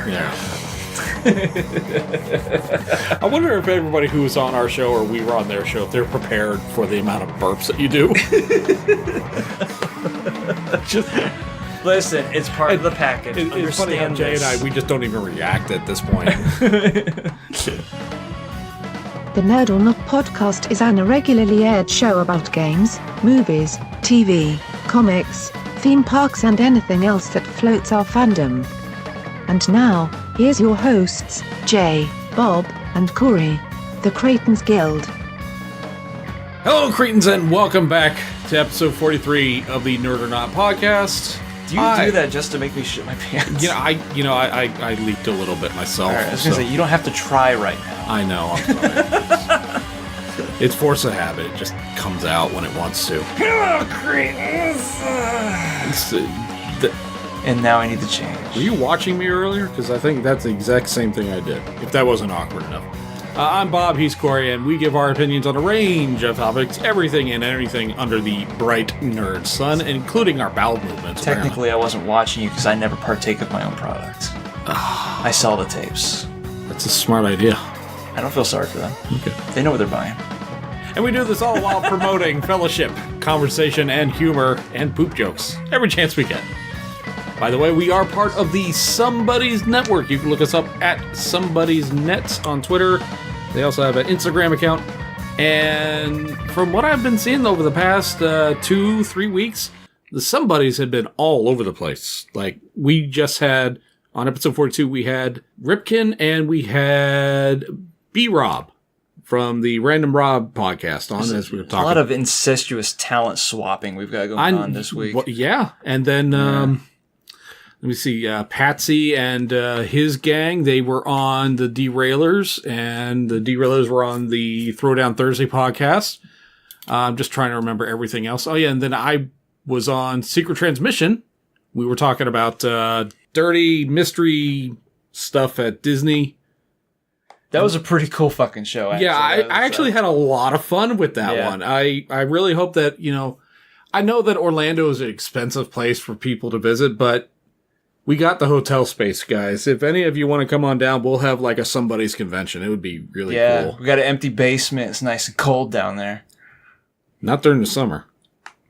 Yeah. I wonder if everybody who was on our show or we were on their show, if they're prepared for the amount of burps that you do. Just listen, it's part of the package. It's funny how Jay and I, we just don't even react at this point. The Nerd or Not podcast is an irregularly aired show about games, movies, TV, comics, theme parks and anything else that floats our fandom. And now, here's your hosts, Jay, Bob, and Corey, the Cretans Guild. Hello, Cretans, and welcome back to episode 43 of the Nerd or Not podcast. Do you do that just to make me shit my pants? I leaked a little bit myself. Right, I was going to say, you don't have to try right now. I know, I'm sorry. It's force of habit. It just comes out when it wants to. Hello, Cretans! And now I need to change. Were you watching me earlier? Because I think that's the exact same thing I did, if that wasn't awkward enough. I'm Bob, he's Corey, and we give our opinions on a range of topics, everything and anything under the bright nerd sun, including our bowel movements. Technically, I wasn't watching you because I never partake of my own products. I sell the tapes. That's a smart idea. I don't feel sorry for them. Okay. They know what they're buying. And we do this all while promoting fellowship, conversation, and humor, and poop jokes every chance we get. By the way, we are part of the Somebody's Network. You can look us up at Somebody's Net on Twitter. They also have an Instagram account. And from what I've been seeing over the past 2-3 weeks, the Somebodies have been all over the place. Like, we just had, on episode 42, we had Ripkin and we had B-Rob from the Random Rob podcast on, as we were talking. A lot of incestuous talent swapping we've got going on this week. Well, yeah, and then... let me see, Patsy and his gang, they were on the Derailers, and the Derailers were on the Throwdown Thursday podcast. I'm just trying to remember everything else. Oh, yeah, and then I was on Secret Transmission. We were talking about dirty mystery stuff at Disney. That was a pretty cool fucking show, actually. Yeah, I actually had a lot of fun with that one. I really hope that, I know that Orlando is an expensive place for people to visit, but we got the hotel space, guys. If any of you want to come on down, we'll have like a Somebody's convention. It would be really cool. We got an empty basement. It's nice and cold down there. Not during the summer.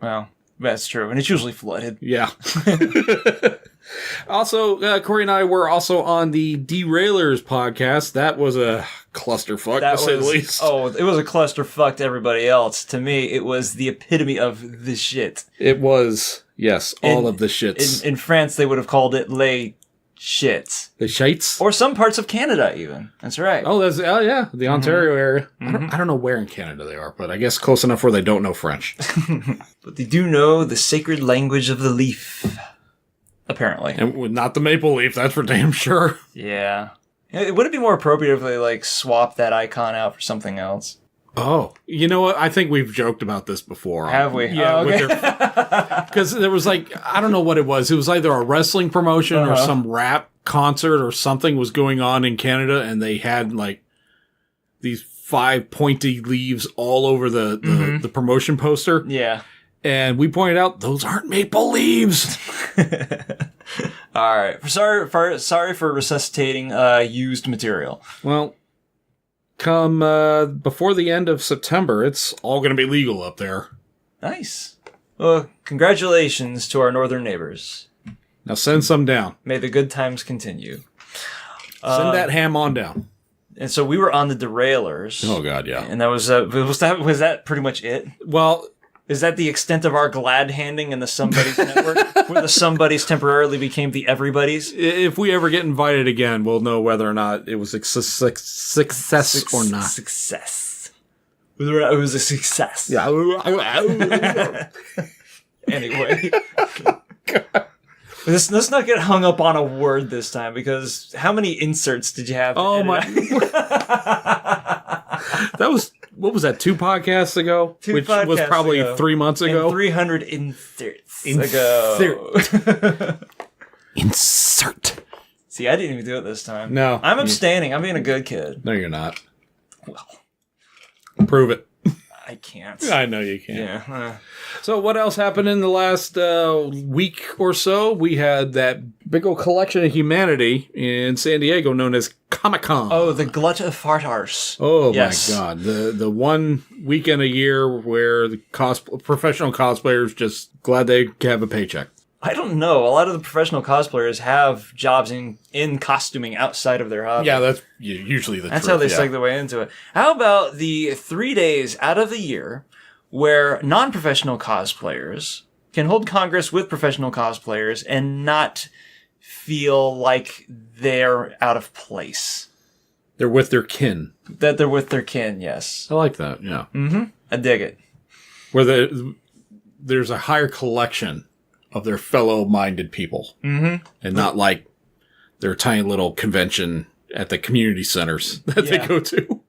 Well, that's true. And it's usually flooded. Yeah. Also, Corey and I were also on the Derailers podcast. That was a clusterfuck, to say the least. Oh, it was a clusterfuck to everybody else. To me, it was the epitome of the shit. It was... Yes, all of the shits. In France, they would have called it les shits. The shites? Or some parts of Canada, even. That's right. Oh, yeah, the Ontario area. I don't know where in Canada they are, but I guess close enough where they don't know French. But they do know the sacred language of the leaf. Apparently. And not the maple leaf, that's for damn sure. Yeah. Would it be more appropriate if they, swap that icon out for something else? Oh, you know what? I think we've joked about this before. Have we? Yeah, okay. Because there was I don't know what it was. It was either a wrestling promotion or some rap concert or something was going on in Canada, and they had these 5 pointy leaves all over the promotion poster. Yeah. And we pointed out those aren't maple leaves. All right. Sorry for resuscitating used material. Well, come before the end of September, it's all going to be legal up there. Nice. Well, congratulations to our northern neighbors. Now send some down. May the good times continue. Send that ham on down. And so we were on the Derailers. Oh God, yeah. And that was that pretty much it? Well, is that the extent of our glad handing in the Somebody's Network, where the Somebodies temporarily became the Everybodies? If we ever get invited again, we'll know whether or not it was a success or not. Success. Whether or not it was a success. Yeah. Anyway. Let's not get hung up on a word this time, because how many inserts did you have? Oh my! That was, what was that? 2 podcasts ago, which was probably 3 months ago. And 300 inserts ago. Insert. See, I didn't even do it this time. No, I'm abstaining. I'm being a good kid. No, you're not. Well, prove it. I can't. I know you can't. Yeah. So what else happened in the last week or so? We had that big old collection of humanity in San Diego known as Comic-Con. Oh, the glut of fartars. Oh Yes. my God! The one weekend a year where the professional cosplayers just glad they have a paycheck. I don't know. A lot of the professional cosplayers have jobs in costuming outside of their hobby. Yeah, that's usually the That's truth, how they yeah. segue their way into it. How about the 3 days out of the year where non-professional cosplayers can hold Congress with professional cosplayers and not feel like they're out of place? They're with their kin. That they're with their kin, yes. I like that. Yeah, I dig it. where there's a higher collection of their fellow-minded people, and not like their tiny little convention at the community centers that they Yeah. go to.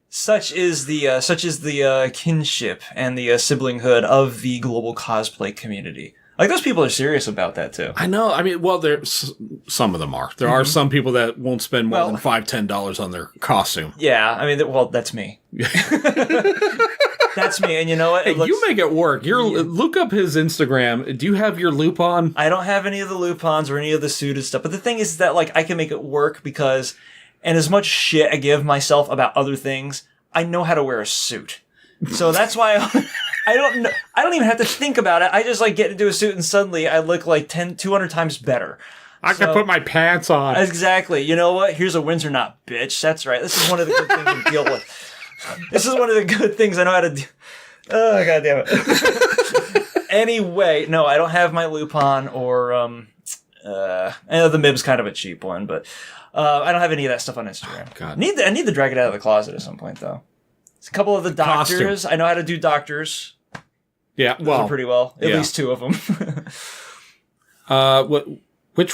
Such is the kinship and the siblinghood of the global cosplay community. Like, those people are serious about that, too. I know. I mean, well, some of them are. There are some people that won't spend more than $5-10 on their costume. Yeah, I mean, well, that's me. That's me, and you know what? Hey, you make it work. Look up his Instagram. Do you have your loop on? I don't have any of the Lupons or any of the suited stuff, but the thing is that, like, I can make it work because, and as much shit I give myself about other things, I know how to wear a suit. So that's why I don't know. I don't even have to think about it. I just, like, get into a suit and suddenly I look like 200 times better. I can put my pants on. Exactly. You know what? Here's a Windsor knot, bitch. That's right. This is one of the good things to deal with. This is one of the good things I know how to do. Oh, God damn it. Anyway, no, I don't have my Lupon or, I know the Mib's kind of a cheap one, but, I don't have any of that stuff on Instagram. God. I need to drag it out of the closet at some point, though. It's a couple of the doctors. I know how to do doctors. Yeah, Those well, are pretty well. At yeah. least 2 of them. which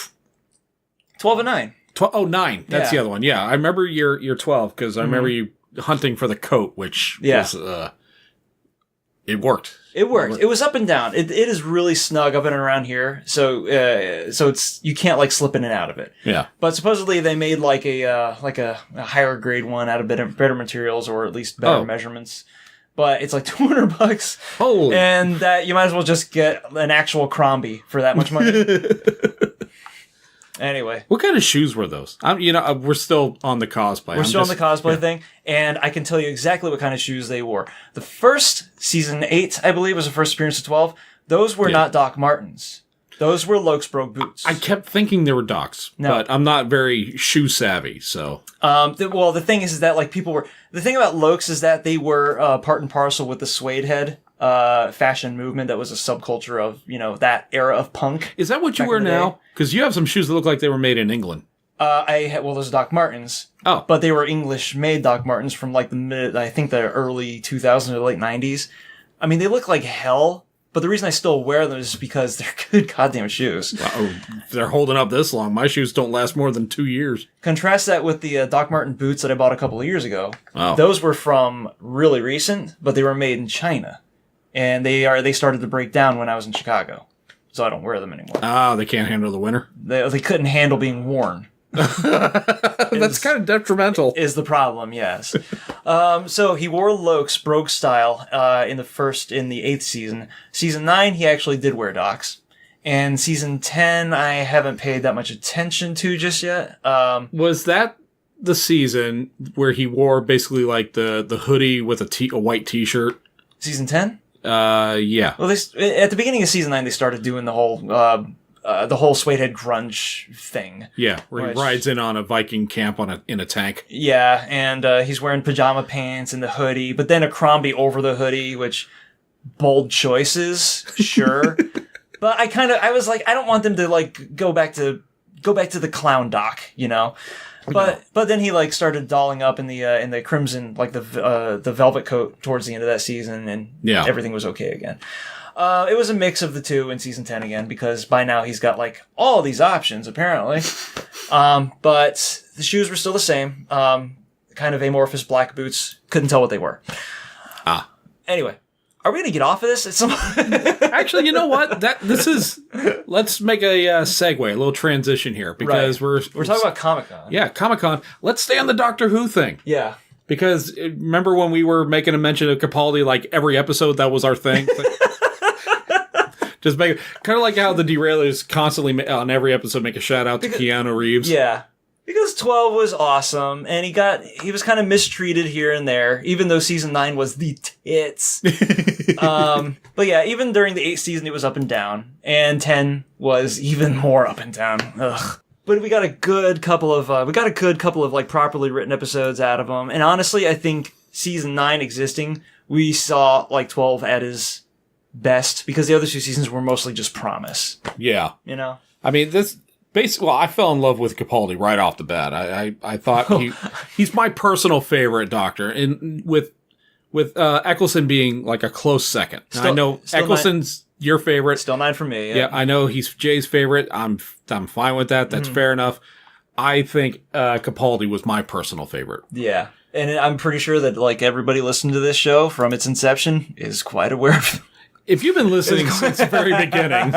12 and 9. 9. That's Yeah. the other one. Yeah, I remember you're 12 because I remember you hunting for the coat, which was it worked. It worked. It was up and down. It is really snug up and around here, so it's you can't like slip in and out of it. Yeah. But supposedly they made like a higher grade one out of better materials or at least better measurements. But it's like $200, Holy. and that you might as well just get an actual Crombie for that much money. Anyway. What kind of shoes were those? We're still on the cosplay. We're still on the cosplay thing, and I can tell you exactly what kind of shoes they wore. The first, season 8, I believe, was the first appearance of 12. Those were not Doc Martens. Those were Lokesbro boots. I kept thinking they were Docs, but I'm not very shoe savvy, so. The thing is that, like, the thing about Lokes is that they were part and parcel with the suede head fashion movement that was a subculture of, that era of punk. Is that what you wear now? Because you have some shoes that look like they were made in England. Those are Doc Martens. Oh. But they were English-made Doc Martens from, like, the early 2000s or late 90s. I mean, they look like hell, but the reason I still wear them is because they're good goddamn shoes. Wow, they're holding up this long. My shoes don't last more than 2 years. Contrast that with the Doc Marten boots that I bought a couple of years ago. Oh. Those were from really recent, but they were made in China. And they started to break down when I was in Chicago. So I don't wear them anymore. Ah, they can't handle the winter. They couldn't handle being worn. That's kind of detrimental. Is the problem, yes. So he wore Lokes, Brogue style, in the 8th season. Season 9, he actually did wear Docs. And season 10, I haven't paid that much attention to just yet. Was that the season where he wore basically like the hoodie with a white t-shirt? Season 10? Yeah. Well, at the beginning of season 9, they started doing the whole suede-head grunge thing. Yeah, where he rides in on a Viking camp in a tank. Yeah, and he's wearing pajama pants and the hoodie, but then a Crombie over the hoodie, which bold choices, sure. But I was like, I don't want them to like go back to the clown Doc, But then he like started dolling up in the crimson, like the velvet coat towards the end of that season, and everything was okay again. It was a mix of the two in season 10 again, because by now he's got like all these options apparently. But the shoes were still the same. Kind of amorphous black boots. Couldn't tell what they were. Anyway, are we gonna get off of this at some? Actually, you know what? Let's make a segue, a little transition here, because we're talking about Comic-Con. Yeah, Comic-Con. Let's stay on the Doctor Who thing. Yeah. Because remember when we were making a mention of Capaldi, like every episode, that was our thing? Just make it kind of like how the Derailers constantly on every episode make a shout out to Keanu Reeves. Yeah. Because 12 was awesome, and he was kind of mistreated here and there, even though season 9 was the tits. But yeah, even during the 8th season, it was up and down, and 10 was even more up and down. Ugh. But we got a good couple of like properly written episodes out of them, and honestly, I think season 9 existing, we saw like 12 at his best, because the other 2 seasons were mostly just promise. Yeah. You know? I mean, basically, well, I fell in love with Capaldi right off the bat. I thought he's my personal favorite Doctor, and with Eccleston being like a close second. I know Eccleston's your favorite. Still 9 for me. Yeah, I know he's Jay's favorite. I'm fine with that. That's fair enough. I think Capaldi was my personal favorite. Yeah, and I'm pretty sure that like everybody listening to this show from its inception is quite aware of. If you've been listening since the very beginning.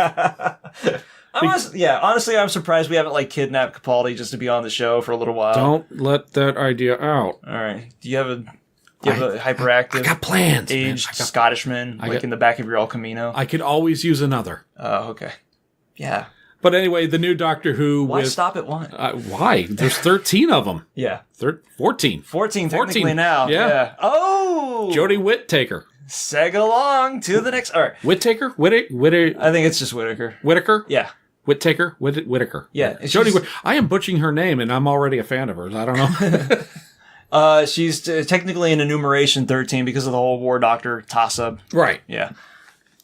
Honestly, I'm surprised we haven't like kidnapped Capaldi just to be on the show for a little while. Don't let that idea out. All right. Do you have a hyperactive, I got plans, aged Scottishman in the back of your El Camino? I could always use another. Oh, okay. Yeah. But anyway, the new Doctor Who. Why stop at 1? Why? There's 13 of them. Yeah. 14. 14 technically now. Yeah. Oh! Jodie Whittaker. Seg along to the next. All right. Whittaker? I think it's just Whittaker. Whittaker? Yeah. Whittaker? Whittaker. Yeah. Jodie I am butchering her name, and I'm already a fan of hers. I don't know. She's technically in enumeration 13 because of the whole War Doctor toss-up. Right. Yeah.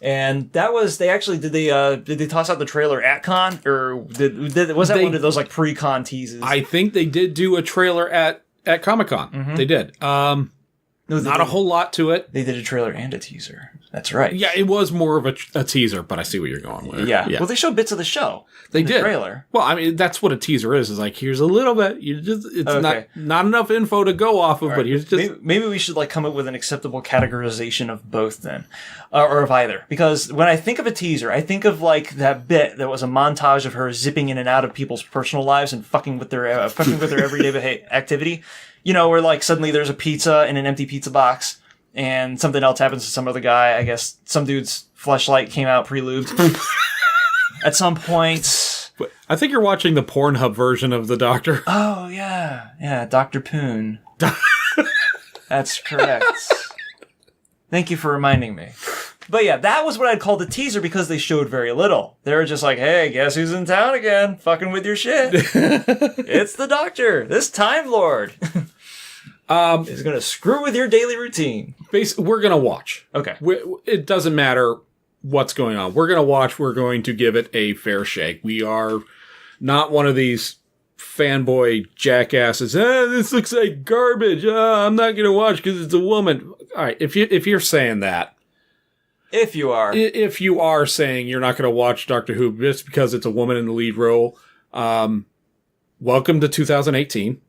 And that was, did they toss out the trailer at Con? Or was that one of those like pre-con teases? I think they did do a trailer at Comic-Con. Mm-hmm. They did. Not a whole lot to it. They did a trailer and a teaser. That's right. Yeah, it was more of a teaser, but I see what you're going with. Yeah. Well, they showed bits of the show. They did. The trailer. Well, I mean, that's what a teaser is. It's like, here's a little bit. It's not enough info to go off of, but here's just... Maybe we should like come up with an acceptable categorization of both then. Or of either. Because when I think of a teaser, I think of like that bit that was a montage of her zipping in and out of people's personal lives and fucking with their everyday activity. You know, where like suddenly there's a pizza in an empty pizza box and something else happens to some other guy. I guess some dude's fleshlight came out pre-lubed at some point. I think you're watching the Pornhub version of the Doctor. Oh, yeah. Yeah, Dr. Poon. That's correct. Thank you for reminding me. But yeah, that was what I'd call the teaser because they showed very little. They were just like, hey, guess who's in town again? Fucking with your shit. It's the Doctor, this Time Lord. He's going to screw with your daily routine. We're going to watch. Okay. It doesn't matter what's going on. We're going to watch. We're going to give it a fair shake. We are not one of these fanboy jackasses. This looks like garbage. I'm not going to watch because it's a woman. All right, if you're saying that. If you are saying you're not going to watch Doctor Who just because it's a woman in the lead role, welcome to 2018.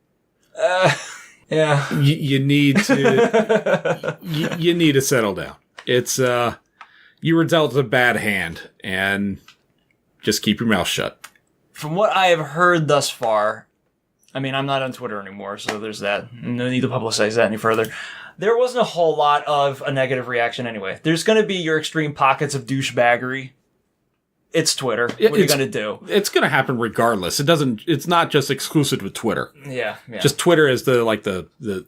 Yeah. You need to you need to settle down. It's you were dealt a bad hand, and just keep your mouth shut. From what I have heard thus far, I mean, I'm not on Twitter anymore, so there's that. No need to publicize that any further. There wasn't a whole lot of a negative reaction anyway. There's going to be your extreme pockets of douchebaggery. It's Twitter. What are you going to do? It's going to happen regardless. It's not just exclusive with Twitter. Yeah. Just Twitter is the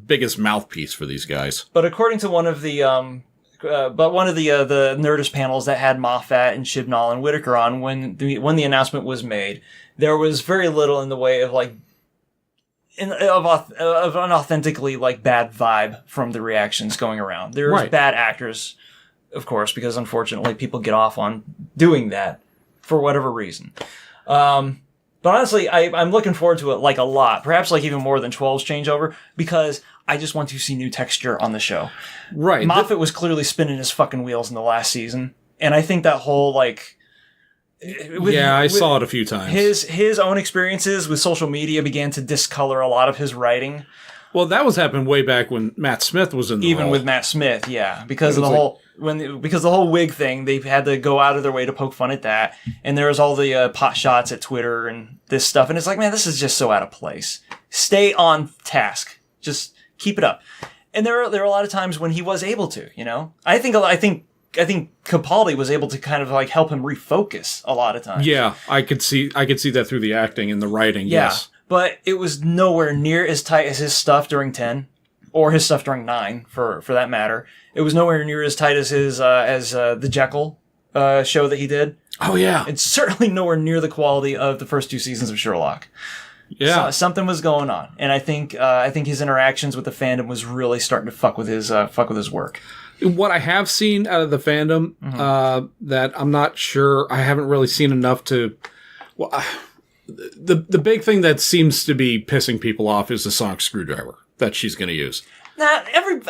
biggest mouthpiece for these guys. But according to one of the the Nerdist panels that had Moffat and Chibnall and Whittaker on when the announcement was made, there was very little in the way of like of an authentically like bad vibe from the reactions going around. There was bad actors, of course, because unfortunately people get off on doing that for whatever reason. But honestly, I'm looking forward to it like a lot, perhaps like even more than 12's changeover, because I just want to see new texture on the show. Right. Moffat was clearly spinning his fucking wheels in the last season, and I think that whole like. I saw it a few times. His own experiences with social media began to discolor a lot of his writing. Well, that was happening way back when Matt Smith was in the role. With Matt Smith, yeah, because of the whole wig thing, they had to go out of their way to poke fun at that, and there was all the pot shots at Twitter and this stuff, and it's like, man, this is just so out of place. Stay on task. Just Keep it up. And there are a lot of times when he was able to, you know? I think Capaldi was able to kind of like help him refocus a lot of times. Yeah, I could see that through the acting and the writing. Yeah. Yes. But it was nowhere near as tight as his stuff during 10, or his stuff during 9, for that matter. It was nowhere near as tight as his the Jekyll show that he did. Oh yeah. It's certainly nowhere near the quality of the first 2 seasons of Sherlock. Yeah. So, something was going on, and I think his interactions with the fandom was really starting to fuck with his work. What I have seen out of the fandom, that I'm not sure, I haven't really seen enough to. Well, the big thing that seems to be pissing people off is the sonic screwdriver that she's going to use. Now, every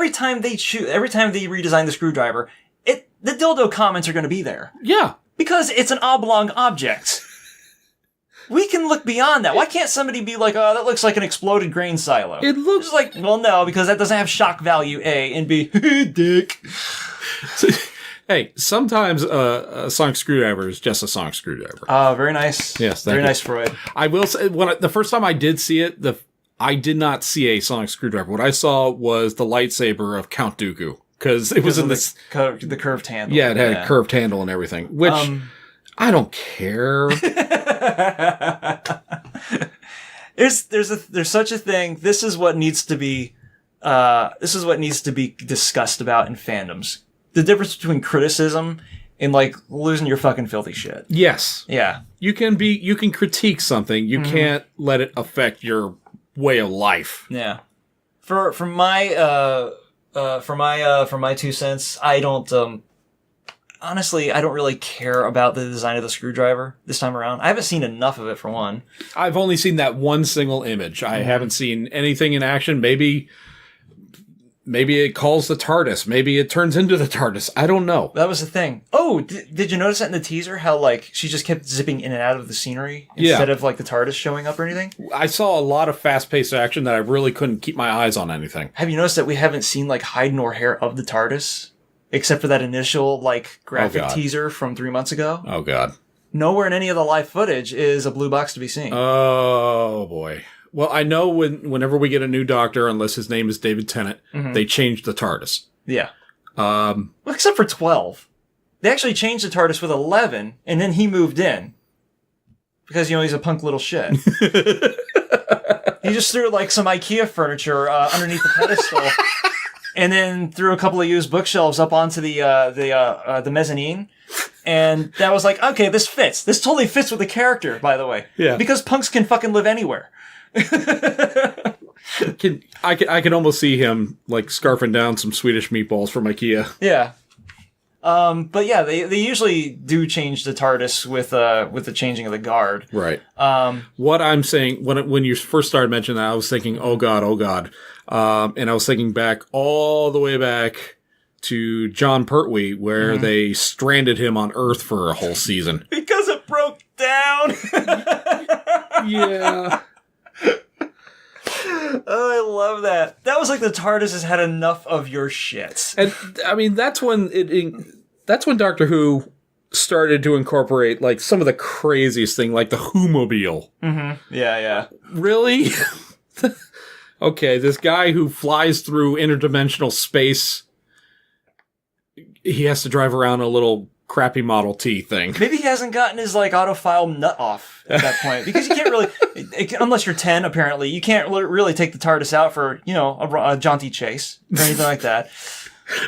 time they redesign the screwdriver, the dildo comments are going to be there. Yeah. Because it's an oblong object. We can look beyond that. Why can't somebody be like, oh, that looks like an exploded grain silo? It looks it's like, well, no, because that doesn't have shock value, A, and B, dick. Hey, sometimes a sonic screwdriver is just a sonic screwdriver. Oh, very nice. Yes, very nice, Freud. I will say, the first time I did see it, I did not see a sonic screwdriver. What I saw was the lightsaber of Count Dooku, because it was in this the curved handle. Yeah, it had a curved handle and everything, which I don't care. There's such a thing. This is what needs to be discussed about in fandoms. The difference between criticism and like losing your fucking filthy shit. Yes. Yeah. You can critique something. You can't let it affect your way of life. Yeah. For my 2 cents, I don't honestly, I don't really care about the design of the screwdriver this time around. I haven't seen enough of it, for one. I've only seen that one single image. I haven't seen anything in action. Maybe it calls the TARDIS. Maybe it turns into the TARDIS. I don't know. That was the thing. Oh, did you notice that in the teaser? How like she just kept zipping in and out of the scenery instead of like the TARDIS showing up or anything? I saw a lot of fast-paced action that I really couldn't keep my eyes on anything. Have you noticed that we haven't seen like hide nor hair of the TARDIS? Except for that initial like graphic teaser from 3 months ago? Oh god. Nowhere in any of the live footage is a blue box to be seen. Oh boy. Well, I know whenever we get a new Doctor, unless his name is David Tennant, they change the TARDIS. Yeah. Well, except for 12. They actually changed the TARDIS with 11, and then he moved in. Because, he's a punk little shit. He just threw, like, some IKEA furniture underneath the pedestal, and then threw a couple of used bookshelves up onto the mezzanine. And that was like, okay, this fits. This totally fits with the character, by the way. Yeah. Because punks can fucking live anywhere. I can almost see him like scarfing down some Swedish meatballs from IKEA. Yeah. But yeah, they usually do change the TARDIS with the changing of the guard. Right. What I'm saying, when you first started mentioning that, I was thinking, oh god. And I was thinking back all the way back to John Pertwee, where they stranded him on Earth for a whole season. Because it broke down! Yeah. Oh, I love that. That was like the TARDIS has had enough of your shit. And, I mean, that's when Doctor Who started to incorporate, like, some of the craziest thing, like the Who-mobile. Mm-hmm. Yeah. Really? Okay, this guy who flies through interdimensional space, he has to drive around a little crappy Model T thing. Maybe he hasn't gotten his, like, autofile nut off at that point. Because you can't really, unless you're 10, apparently, you can't really take the TARDIS out for, a jaunty chase or anything like that.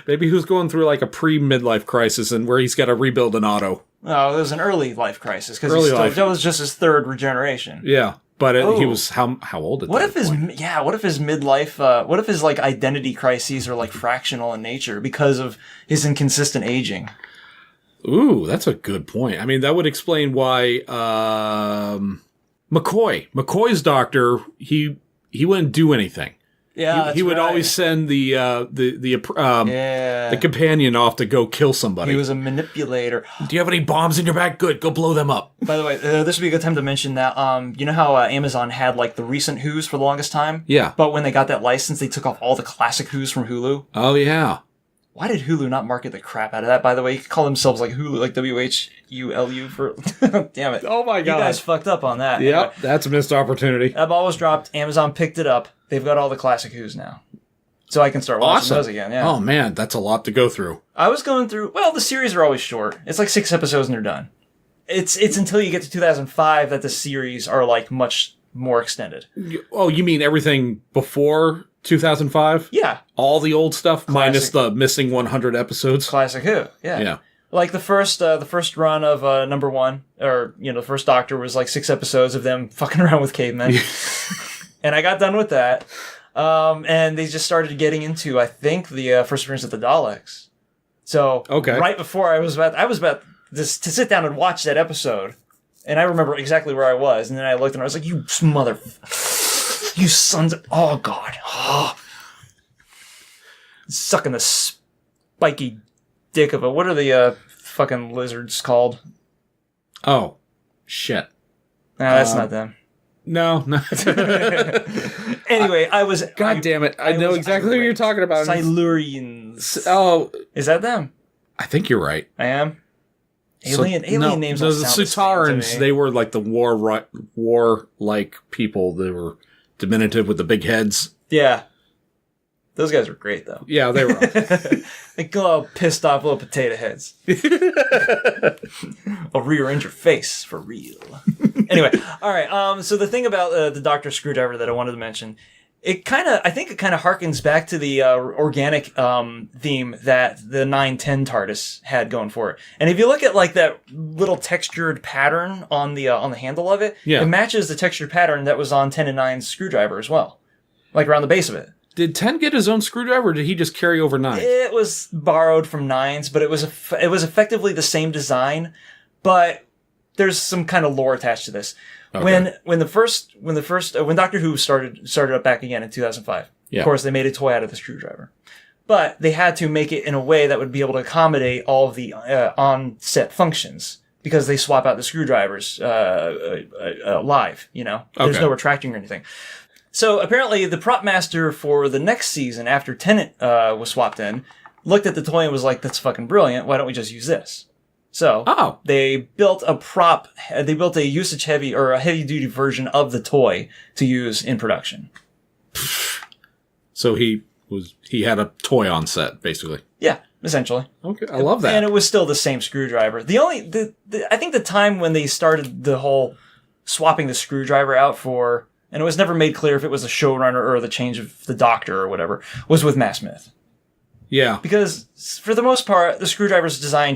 Maybe he was going through, like, a pre-midlife crisis and where he's got to rebuild an auto. Oh, it was an early life crisis. Because that was just his third regeneration. Yeah. But he was how old at that point? What if his midlife, what if his, like, identity crises are, like, fractional in nature because of his inconsistent aging? Ooh, that's a good point. I mean, that would explain why McCoy's doctor, he wouldn't do anything. Yeah, he would always send the companion off to go kill somebody. He was a manipulator. Do you have any bombs in your bag? Good, go blow them up. By the way, this would be a good time to mention that you know how Amazon had like the recent Who's for the longest time? Yeah. But when they got that license, they took off all the classic Who's from Hulu. Oh yeah. Why did Hulu not market the crap out of that, by the way? You could call themselves like Hulu, like WHULU for... Damn it. Oh my God. You guys fucked up on that. Yep, Anyway, that's a missed opportunity. that ball was dropped. Amazon picked it up. They've got all the classic Who's now. So I can start watching Awesome. those again, yeah. Oh man, that's a lot to go through. I was going through... Well, the series are always short. It's like 6 episodes and they're done. It's until you get to 2005 that the series are like much more extended. Oh, you mean everything before 2005? Yeah. All the old stuff, minus the missing 100 episodes? Classic Who, yeah. Yeah. Like the first run of number 1, or the first Doctor was like 6 episodes of them fucking around with cavemen, and I got done with that. And they just started getting into, I think, the first appearance of the Daleks. So right before I was about to sit down and watch that episode, and I remember exactly where I was, and then I looked and I was like, "You you sons of oh god, sucking the spiky dick of a what are the fucking lizards called?" Oh, shit. No, that's not them. No. Anyway, I was... God damn it. I know exactly who you're talking about. Silurians. Oh. Is that them? I think you're right. I am? Alien names don't the sound the same to Sutarans, me. they were like the war-like people. They were diminutive with the big heads. Yeah. Those guys were great, though. Yeah, they were. Like little pissed off little potato heads. I'll rearrange your face for real. Anyway, all right. So the thing about the Dr. Screwdriver that I wanted to mention, I think it kind of harkens back to the organic theme that the 910 TARDIS had going for it. And if you look at like that little textured pattern on the handle of it, it matches the textured pattern that was on 10 and 9's screwdriver as well, like around the base of it. Did 10 get his own screwdriver, or did he just carry over 9? It was borrowed from 9's, but it was effectively the same design, but there's some kind of lore attached to this. Okay. When Doctor Who started up back again in 2005, of course they made a toy out of the screwdriver, but they had to make it in a way that would be able to accommodate all of the on-set functions because they swap out the screwdrivers live. There's no retracting or anything. So apparently the prop master for the next season after Tennant was swapped in looked at the toy and was like, "That's fucking brilliant. Why don't we just use this?" So they built a usage heavy or a heavy duty version of the toy to use in production. So he had a toy on set, basically. Yeah, essentially. Okay, I love that. And it was still the same screwdriver. I think the time when they started the whole swapping the screwdriver out for, and it was never made clear if it was a showrunner or the change of the Doctor or whatever, was with Matt Smith. Yeah. Because for the most part, the screwdriver's design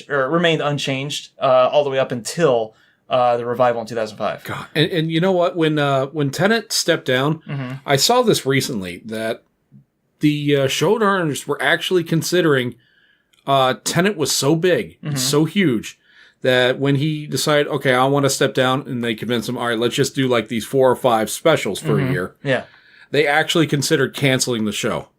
remained unchanged all the way up until the revival in 2005. God, and you know what? When Tennant stepped down, I saw this recently that the showrunners were actually considering Tennant was so big, so huge, that when he decided, okay, I want to step down, and they convinced him, all right, let's just do like these 4 or 5 specials for a year. Yeah. They actually considered canceling the show.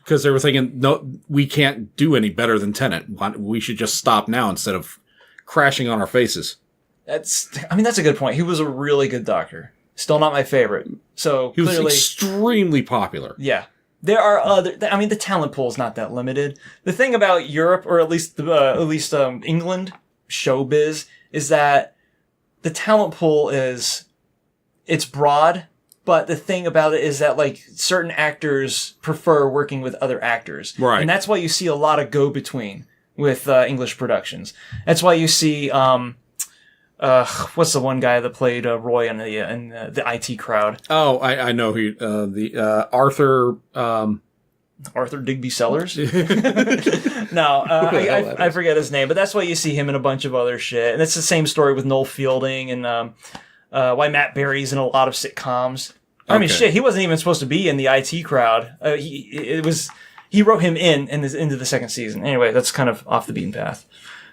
Because they were thinking, no, we can't do any better than Tennant. We should just stop now instead of crashing on our faces. That's a good point. He was a really good Doctor. Still not my favorite. So he was clearly extremely popular. Yeah. There are the talent pool is not that limited. The thing about Europe, or at least England showbiz, is that the talent pool it's broad. But the thing about it is that, like, certain actors prefer working with other actors. Right. And that's why you see a lot of go-between with English productions. That's why you see, what's the one guy that played Roy in the IT Crowd? Oh, I know who, Arthur... Arthur Digby Sellers? No, I forget his name. But that's why you see him in a bunch of other shit. And it's the same story with Noel Fielding and why Matt Berry's in a lot of sitcoms. I mean, shit, he wasn't even supposed to be in the IT Crowd. He wrote him into the second season. Anyway, that's kind of off the beaten path.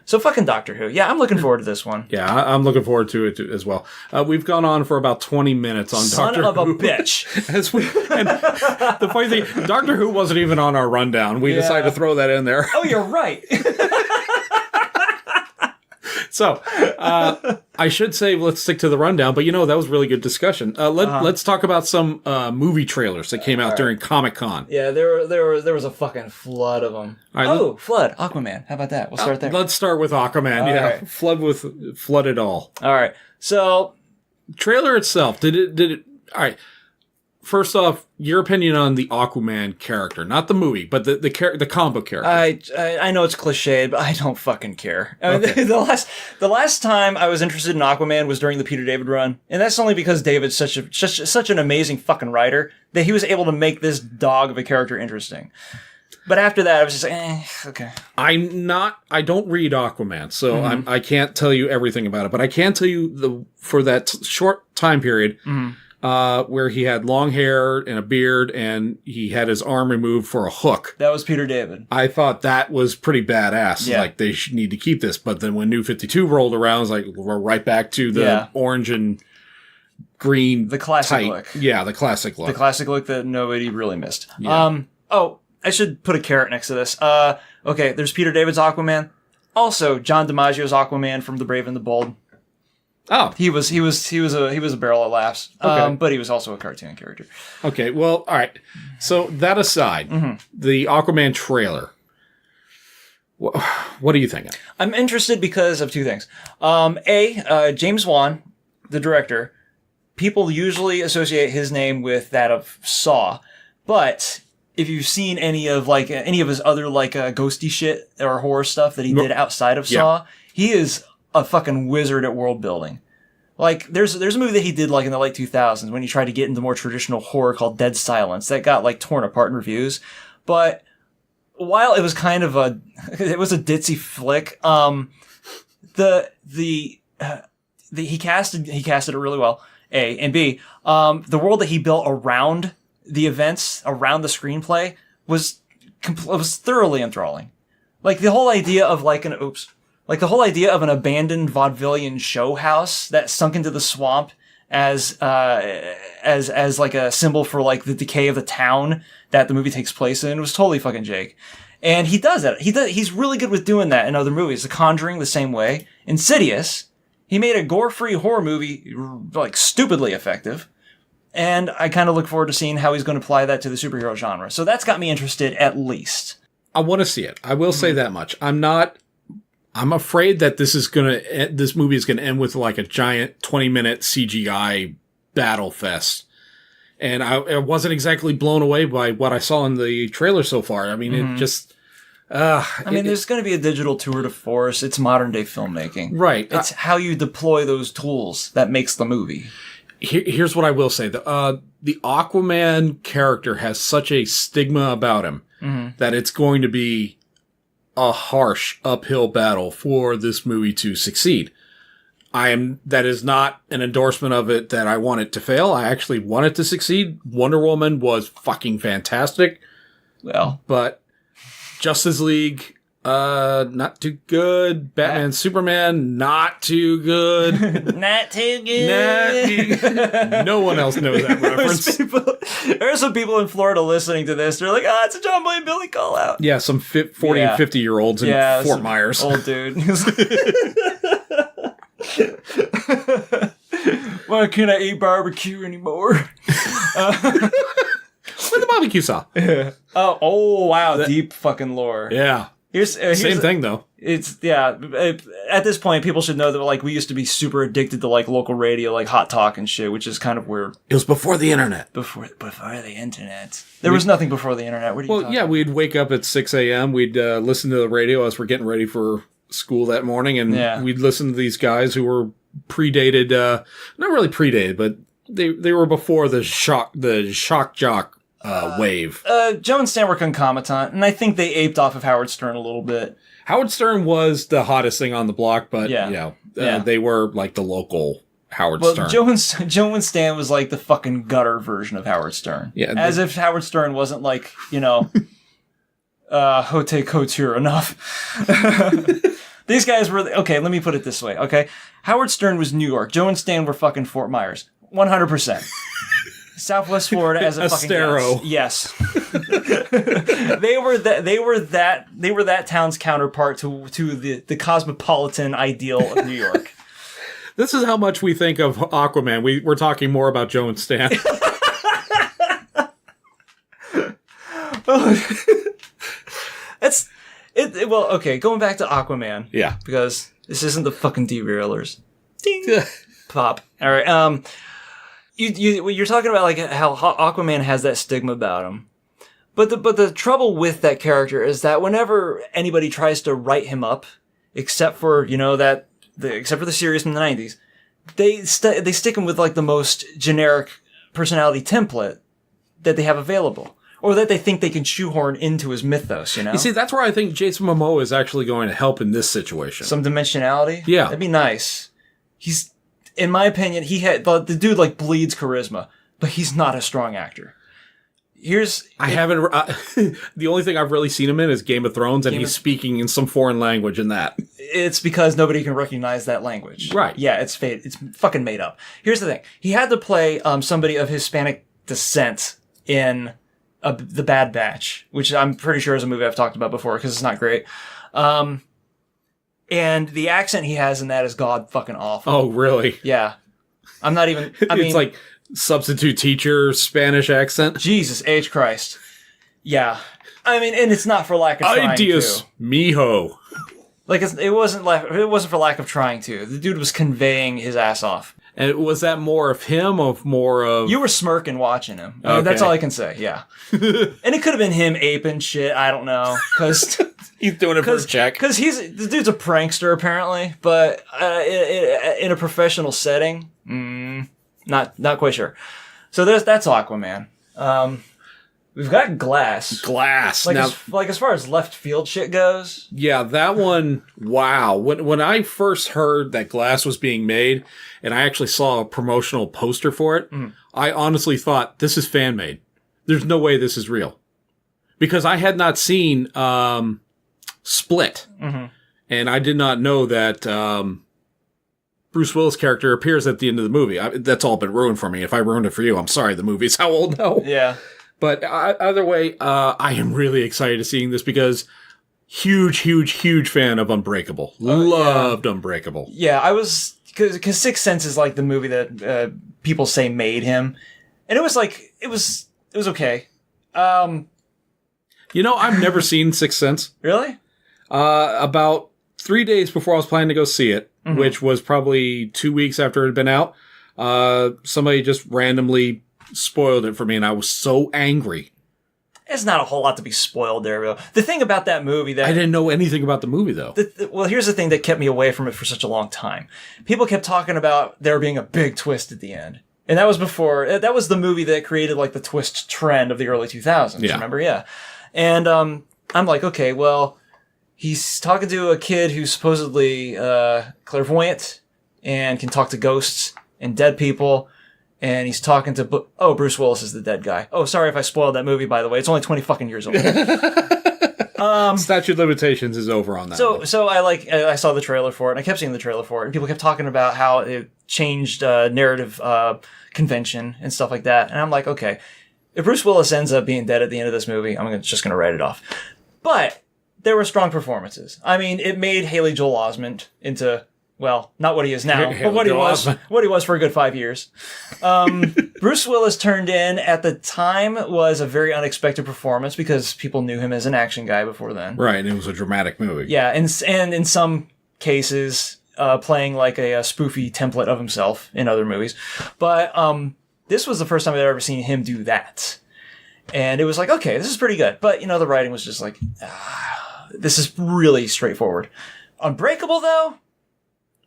So fucking Doctor Who. Yeah, I'm looking forward to this one. Yeah, I'm looking forward to it as well. We've gone on for about 20 minutes on Doctor Who. Son of a bitch. And the funny thing, Doctor Who wasn't even on our rundown. We decided to throw that in there. Oh, you're right. So, I should say let's stick to the rundown, but that was really good discussion. Let's talk about some movie trailers that came out during Comic-Con. Yeah, there was a fucking flood of them. Right, Flood, Aquaman. How about that? We'll start there. Let's start with Aquaman. Right. Flood it all. All right. So, trailer itself, did it all right. First off, your opinion on the Aquaman character, not the movie, but the comic book character. I know it's cliched, but I don't fucking care. I mean, the last time I was interested in Aquaman was during the Peter David run, and that's only because David's such an amazing fucking writer that he was able to make this dog of a character interesting. But after that, I was just like, okay. I don't read Aquaman, so I can't tell you everything about it, but I can tell you for that short time period. Where he had long hair and a beard, and he had his arm removed for a hook. That was Peter David. I thought that was pretty badass. Yeah. Like, they should need to keep this. But then when New 52 rolled around, I was like, we're right back to the orange and green. The classic look. Yeah, the classic look. The classic look that nobody really missed. Yeah. I should put a carrot next to this. Okay, there's Peter David's Aquaman. Also, John DiMaggio's Aquaman from The Brave and the Bold. Oh, he was a barrel of laughs. Okay. But he was also a cartoon character. Okay, well, all right. So that aside, the Aquaman trailer. What are you thinking? I'm interested because of two things. James Wan, the director, people usually associate his name with that of Saw, but if you've seen any of his other ghosty shit or horror stuff that he did outside of Saw, he is a fucking wizard at world building. Like, there's a movie that he did in the late 2000s when he tried to get into more traditional horror called Dead Silence that got torn apart in reviews. But while it was kind of it was a ditzy flick, he casted it really well. A and B, the world that he built around the events, around the screenplay was thoroughly enthralling. Like, the whole idea of an abandoned vaudevillian show house that sunk into the swamp as a symbol for the decay of the town that the movie takes place in was totally fucking Jake. And he does that. He's really good with doing that in other movies. The Conjuring, the same way. Insidious, he made a gore-free horror movie stupidly effective. And I kind of look forward to seeing how he's going to apply that to the superhero genre. So that's got me interested, at least. I want to see it. I will say that much. I'm afraid that this movie is going to end with a giant 20-minute CGI battle fest. And I wasn't exactly blown away by what I saw in the trailer so far. I mean, it just... there's going to be a digital tour de force. It's modern-day filmmaking. Right. It's how you deploy those tools that makes the movie. Here's what I will say. The Aquaman character has such a stigma about him that it's going to be a harsh uphill battle for this movie to succeed. That is not an endorsement of it that I want it to fail. I actually want it to succeed. Wonder Woman was fucking fantastic. Well, but Justice League, not too good. Batman, Superman, not too good. Not too good. No one else knows that reference. There are some people in Florida listening to this. They're like, it's a John Boy and Billy call out. Yeah, some 40 and 50-year-olds in Fort Myers. Old dude. Why can't I eat barbecue anymore? Where's the barbecue saw? Oh, wow. Deep fucking lore. Yeah. Here's Same thing, though. It's, at this point, people should know that, we used to be super addicted to, local radio, Hot Talk and shit, which is kind of weird. It was before the internet. Before the internet. There was nothing before the internet. What are you talking about? We'd wake up at 6 a.m., we'd listen to the radio as we're getting ready for school that morning, and we'd listen to these guys who were predated, not really predated, but they were before the shock jock wave. Joe and Stan were concomitant, and I think they aped off of Howard Stern a little bit. Howard Stern was the hottest thing on the block, but they were the local Howard Stern. Joe and Stan was the fucking gutter version of Howard Stern. Yeah, as if Howard Stern wasn't haute couture enough. These guys were, okay, let me put it this way, okay? Howard Stern was New York. Joe and Stan were fucking Fort Myers. 100%. Southwest Florida as a fucking Estero. guess. Yes. they were that town's counterpart to the cosmopolitan ideal of New York. This is how much we think of Aquaman. We're talking more about Joe and Stan. That's it. Well, okay, going back to Aquaman. Yeah. Because this isn't the fucking derailers. Ding. Pop. All right. You're talking about like how Aquaman has that stigma about him. But the trouble with that character is that whenever anybody tries to write him up, except for except for the series from the 90s, they stick him with like the most generic personality template that they have available, or that they think they can shoehorn into his mythos. You see, that's where I think Jason Momoa is actually going to help in this situation. Some dimensionality. Yeah, that'd be nice. He's, in my opinion, the dude like bleeds charisma, but he's not a strong actor. The only thing I've really seen him in is Game of Thrones, and he's speaking in some foreign language in that. It's because nobody can recognize that language. Right. Yeah, it's fake. It's fucking made up. Here's the thing. He had to play somebody of Hispanic descent in The Bad Batch, which I'm pretty sure is a movie I've talked about before because it's not great. And the accent he has in that is god fucking awful. Oh, really? Yeah. I mean, it's like substitute teacher Spanish accent. Jesus H. Christ. Yeah. I mean, and it's not for lack of trying Ideas, to. mijo. Like it wasn't for lack of trying to. The dude was conveying his ass off. And was that more of him or more of... You were smirking watching him. Okay. That's all I can say, yeah. And it could have been him aping shit, I don't know. Because he's doing it for a check. Because the dude's a prankster, apparently. But in a professional setting, not quite sure. So that's Aquaman. We've got Glass. Glass. As far as left field shit goes. Yeah, that one, wow. When I first heard that Glass was being made, and I actually saw a promotional poster for it, I honestly thought, this is fan-made. There's no way this is real. Because I had not seen Split. Mm-hmm. And I did not know that Bruce Willis' character appears at the end of the movie. That's all been ruined for me. If I ruined it for you, I'm sorry. The movie's how old now? Yeah. But either way, I am really excited to seeing this because huge fan of Unbreakable. Loved Unbreakable. Yeah, I was, because Sixth Sense is like the movie that people say made him, and it was okay. I've never seen Sixth Sense. Really? About 3 days before I was planning to go see it, which was probably 2 weeks after it had been out, somebody just randomly spoiled it for me, and I was so angry. There's not a whole lot to be spoiled there, though. The thing about that movie that... I didn't know anything about the movie, though. Well, here's the thing that kept me away from it for such a long time. People kept talking about there being a big twist at the end. And that was that was the movie that created, like, the twist trend of the early 2000s, remember? Yeah. And I'm like, okay, well, he's talking to a kid who's supposedly clairvoyant and can talk to ghosts and dead people. And he's talking to... Bruce Willis is the dead guy. Oh, sorry if I spoiled that movie, by the way. It's only 20 fucking years old. Statute of limitations is over on that. So I saw the trailer for it, and I kept seeing the trailer for it, and people kept talking about how it changed narrative convention and stuff like that. And I'm like, okay, if Bruce Willis ends up being dead at the end of this movie, I'm just going to write it off. But there were strong performances. I mean, it made Haley Joel Osment into... Well, not what he is now, but what he was for a good 5 years. Bruce Willis turned in at the time was a very unexpected performance because people knew him as an action guy before then. Right, and it was a dramatic movie. Yeah, and in some cases, playing like a spoofy template of himself in other movies. But this was the first time I'd ever seen him do that. And it was like, okay, this is pretty good. But, the writing was just like, this is really straightforward. Unbreakable, though?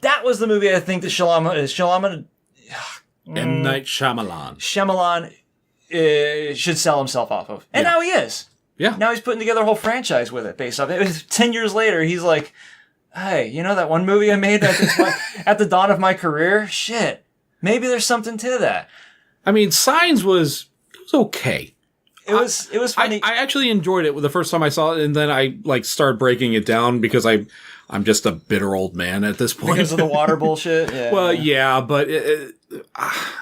That was the movie I think that Shyamalan M. Night Shyamalan. Shyamalan should sell himself off of. And now he is. Yeah. Now he's putting together a whole franchise with it based off it. 10 years later, he's like, hey, that one movie I made at the dawn of my career? Shit. Maybe there's something to that. I mean, Signs was okay. It was funny. I actually enjoyed it the first time I saw it, and then I started breaking it down because I I'm just a bitter old man at this point. Because of the water bullshit? Yeah. Well, yeah, but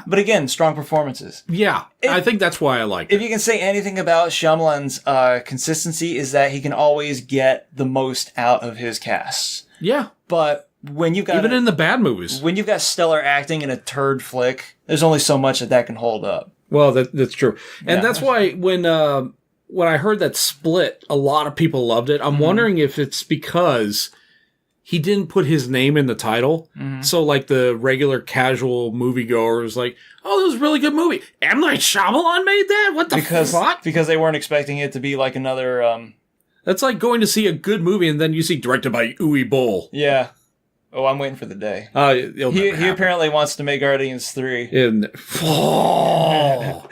But again, strong performances. yeah, I think that's why I like If it. you can say anything about Shyamalan's consistency, is that he can always get the most out of his casts. Yeah, But when you've got even in the bad movies. when you've got stellar acting in a turd flick, there's only so much that can hold up. Well, that's true, and Yeah. that's why when I heard that Split, a lot of people loved it. I'm wondering if it's because he didn't put his name in the title, so like the regular casual moviegoer was like, "Oh, that was a really good movie." M. Night Shyamalan made that. What the fuck? Because they weren't expecting it to be like another. That's like going to see a good movie and then you see directed by Uwe Boll. Yeah. Oh, I'm waiting for the day. It'll He never happen. apparently wants to make Guardians 3. Oh,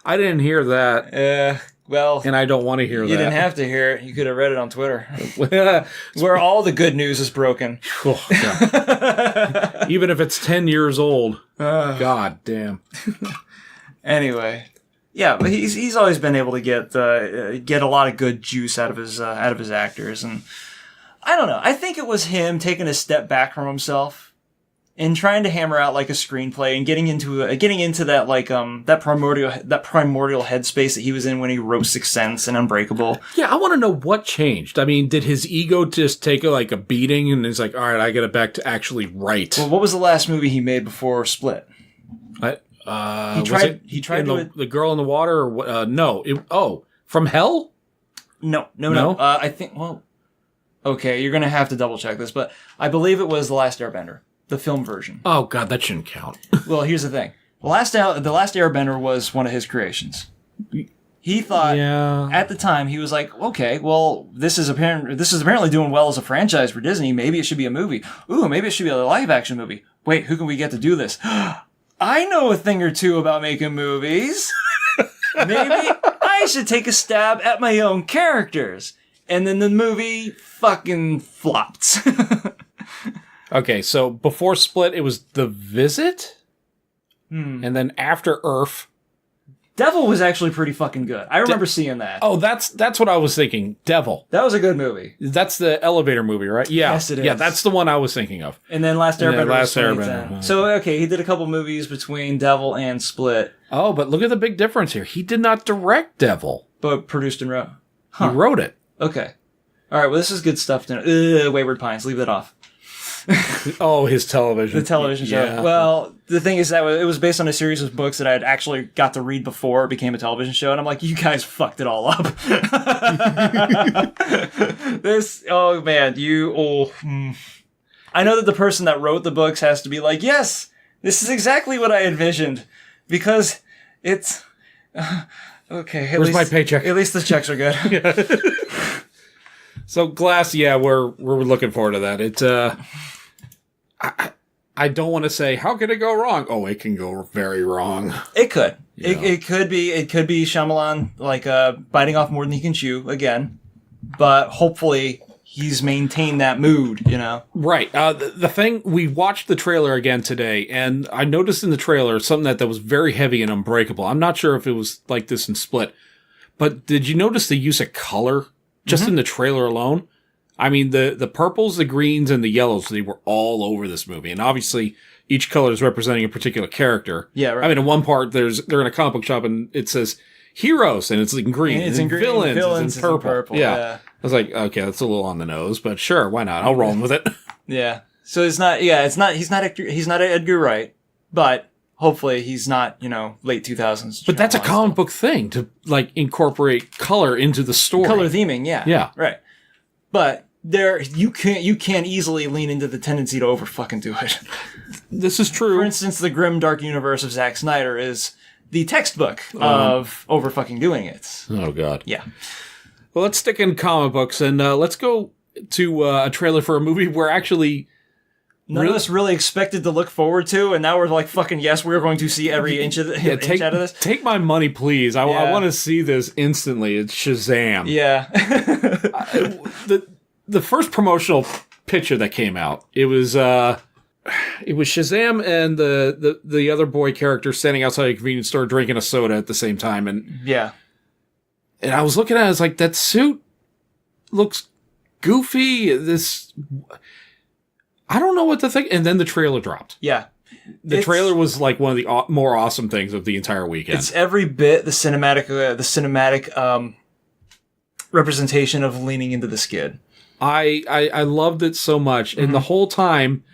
I didn't hear that, Well, and I don't want to hear you that. didn't have to hear it. You could have read it on Twitter, have. where all the good news is broken. Even if it's 10 years old. God damn. Anyway, yeah, but he's always been able to get a lot of good juice out of his actors, and I don't know. I think it was him taking a step back from himself and trying to hammer out like a screenplay and getting into that like that primordial headspace that he was in when he wrote Sixth Sense and Unbreakable. Yeah, I want to know what changed. I mean, did his ego just take like a beating and he's like, all right, I get it back to actually write? Well, what was the last movie he made before Split? He tried to the girl in the water or what? No. From Hell? No. No? I think, well, okay, you're going to have to double check this, but I believe it was The Last Airbender, the film version. Oh God, that shouldn't count. Well, here's the thing. The Last Airbender was one of his creations. He thought, Yeah. at the time, he was like, okay, well, this is apparently doing well as a franchise for Disney. Maybe it should be a movie. Ooh, maybe it should be a live action movie. Wait, who can we get to do this? I know a thing or two about making movies. Maybe I should take a stab at my own characters. And then the movie fucking flopped. Okay, so before Split, it was The Visit? And then after Earth. Devil was actually pretty fucking good. I remember seeing that. Oh, that's what I was thinking. Devil. That was a good movie. That's the elevator movie, right? Yeah. Yes, it Yeah, is. that's the one I was thinking of. And then Last And then Airbender Last was Airbender. 2010. So, okay, he did a couple movies between Devil and Split, Oh, but look at the big difference here. He did not direct Devil. but produced and wrote. He wrote it. Okay. All right, well, this is good stuff to know. Wayward Pines, leave that off. Oh, his television. The television show. Yeah. Well, the thing is that it was based on a series of books that I had actually got to read before it became a television show, and I'm like, you guys fucked it all up. Oh man, I know that the person that wrote the books has to be like, yes, this is exactly what I envisioned, because it's okay. Where's my paycheck? At least the checks are good. So Glass, yeah, we're looking forward to that. It's I don't want to say how could it go wrong. Oh, it can go very wrong. It could. Yeah. It could be Shyamalan like biting off more than he can chew again, but hopefully he's maintained that mood. You know. Right. The thing, we watched the trailer again today, and I noticed in the trailer something that was very heavy and Unbreakable. I'm not sure if it was like this in Split, but did you notice the use of color just in the trailer alone? I mean, the purples, the greens, and the yellows, they were all over this movie. And obviously, each color is representing a particular character. Yeah, right. I mean, in one part, they're in a comic book shop, and it says heroes, and it's in green. And it's in green. Villains, is it's in purple. Yeah. I was like, okay, that's a little on the nose, but sure, why not? I'll roll with it. Yeah. So he's not Edgar Wright, but hopefully he's not, late 2000s. But that's a comic book thing, to like incorporate color into the story. color theming, yeah. Yeah. Right. But you can't easily lean into the tendency to over fucking do it. This is true. For instance, the grim dark universe of Zack Snyder is the textbook of over fucking doing it. Oh, God. Yeah. Well, let's stick in comic books, and let's go to a trailer for a movie where actually... None of us really expected to look forward to, and now we're like, fucking yes, we're going to see every inch of inch out of this. Take my money, please. I Yeah. want to see this instantly. It's Shazam. Yeah. The first promotional picture that came out, it was Shazam and the other boy character standing outside a convenience store drinking a soda at the same time, and Yeah. I was looking at it, I was like, that suit looks goofy. This, I don't know what to think. And then the trailer dropped. Yeah. The trailer was like one of the more awesome things of the entire weekend. It's every bit the cinematic representation of leaning into the skid. I loved it so much. And the whole time,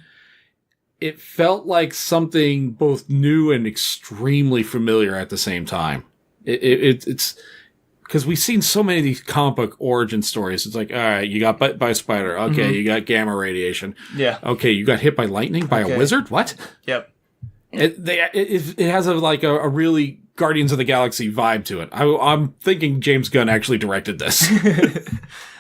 it felt like something both new and extremely familiar at the same time. It's because we've seen so many of these comic book origin stories. It's like, all right, you got bit by a spider. Okay, you got gamma radiation. Yeah. Okay, you got hit by lightning by a wizard. What? Yep. It has a really Guardians of the Galaxy vibe to it. I'm thinking James Gunn actually directed this.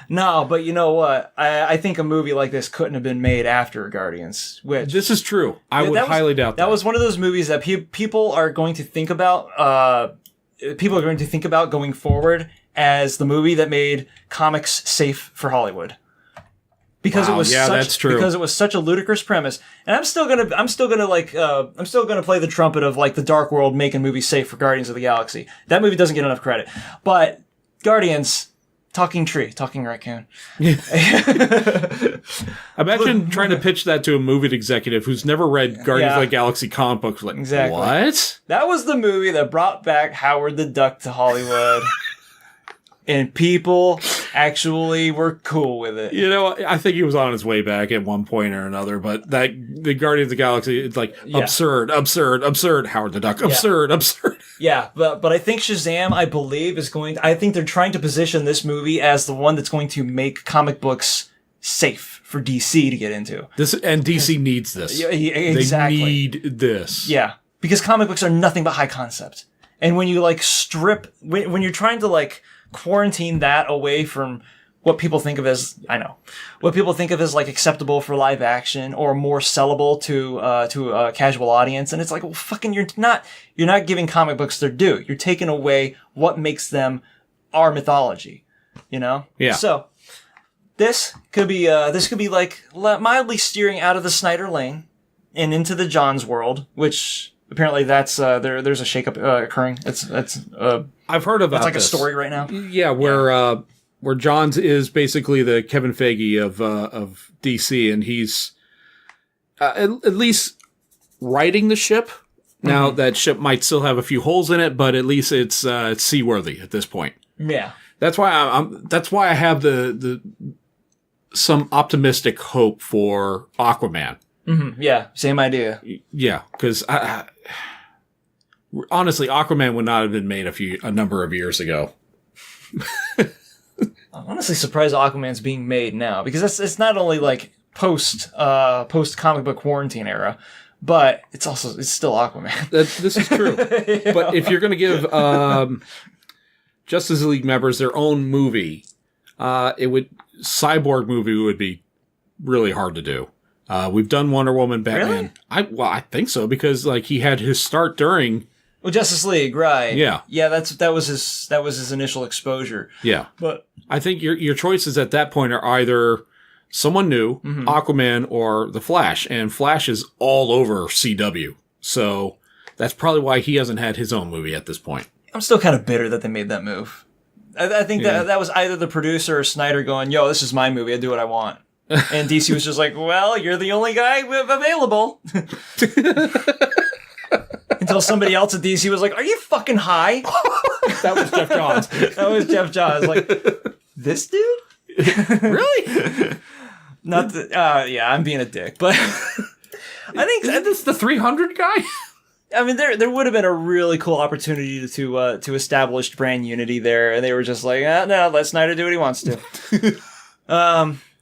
No, but you know what? I think a movie like this couldn't have been made after Guardians. Which This is true. I would highly doubt that. That was one of those movies that people are going to think about. People are going to think about going forward as the movie that made comics safe for Hollywood. Because Wow, it was that's true. Because it was such a ludicrous premise, and I'm still gonna play the trumpet of like the Dark World making movies safe for Guardians of the Galaxy. That movie doesn't get enough credit, but Guardians. Talking tree, talking raccoon. Imagine trying to pitch that to a movie executive who's never read Guardians of the Galaxy comic books. Like, Exactly. what? That was the movie that brought back Howard the Duck to Hollywood. And people actually were cool with it. You know, I think he was on his way back at one point or another, but the Guardians of the Galaxy, it's like absurd, Howard the Duck, absurd. Yeah, but I think Shazam, I believe, I think they're trying to position this movie as the one that's going to make comic books safe for DC to get into. And DC needs this. Yeah, exactly. They need this. Yeah, because comic books are nothing but high concept. And when you like when you're trying to like quarantine that away from what people think of as, like acceptable for live action or more sellable to a casual audience. And it's like, well, fucking, you're not giving comic books their due. You're taking away what makes them our mythology, you know? Yeah. So this could be like mildly steering out of the Snyder lane and into the Johns world, which apparently that's, there's a shakeup, occurring. I've heard about it's like this. a story right now. Yeah, where Johns is basically the Kevin Feige of DC, and he's at least righting the ship. Now that ship might still have a few holes in it, but at least it's seaworthy at this point. Yeah, that's why that's why I have the some optimistic hope for Aquaman. Mm-hmm. Yeah, same idea. Yeah, because honestly, Aquaman would not have been made a number of years ago. I'm honestly surprised Aquaman's being made now, because it's not only like post comic book quarantine era, but it's still Aquaman. This is true. But if you're going to give Justice League members their own movie, Cyborg movie would be really hard to do. We've done Wonder Woman, Batman. Really? I think so, because like he had his start during. Well, Justice League, right? Yeah. That was his initial exposure. Yeah, but I think your choices at that point are either someone new, Aquaman, or the Flash, and Flash is all over CW, so that's probably why he hasn't had his own movie at this point. I'm still kind of bitter that they made that move. I think that was either the producer or Snyder going, "Yo, this is my movie. I do what I want." And DC was just like, "Well, you're the only guy available." Until somebody else at DC was like, "Are you fucking high?" That was Jeff Johns. That was Jeff Johns. Like, this dude? Really? Not the. Yeah, I'm being a dick, but I think Isn't this the 300 guy? I mean, there would have been a really cool opportunity to establish brand unity there, and they were just like, no, let Snyder do what he wants to.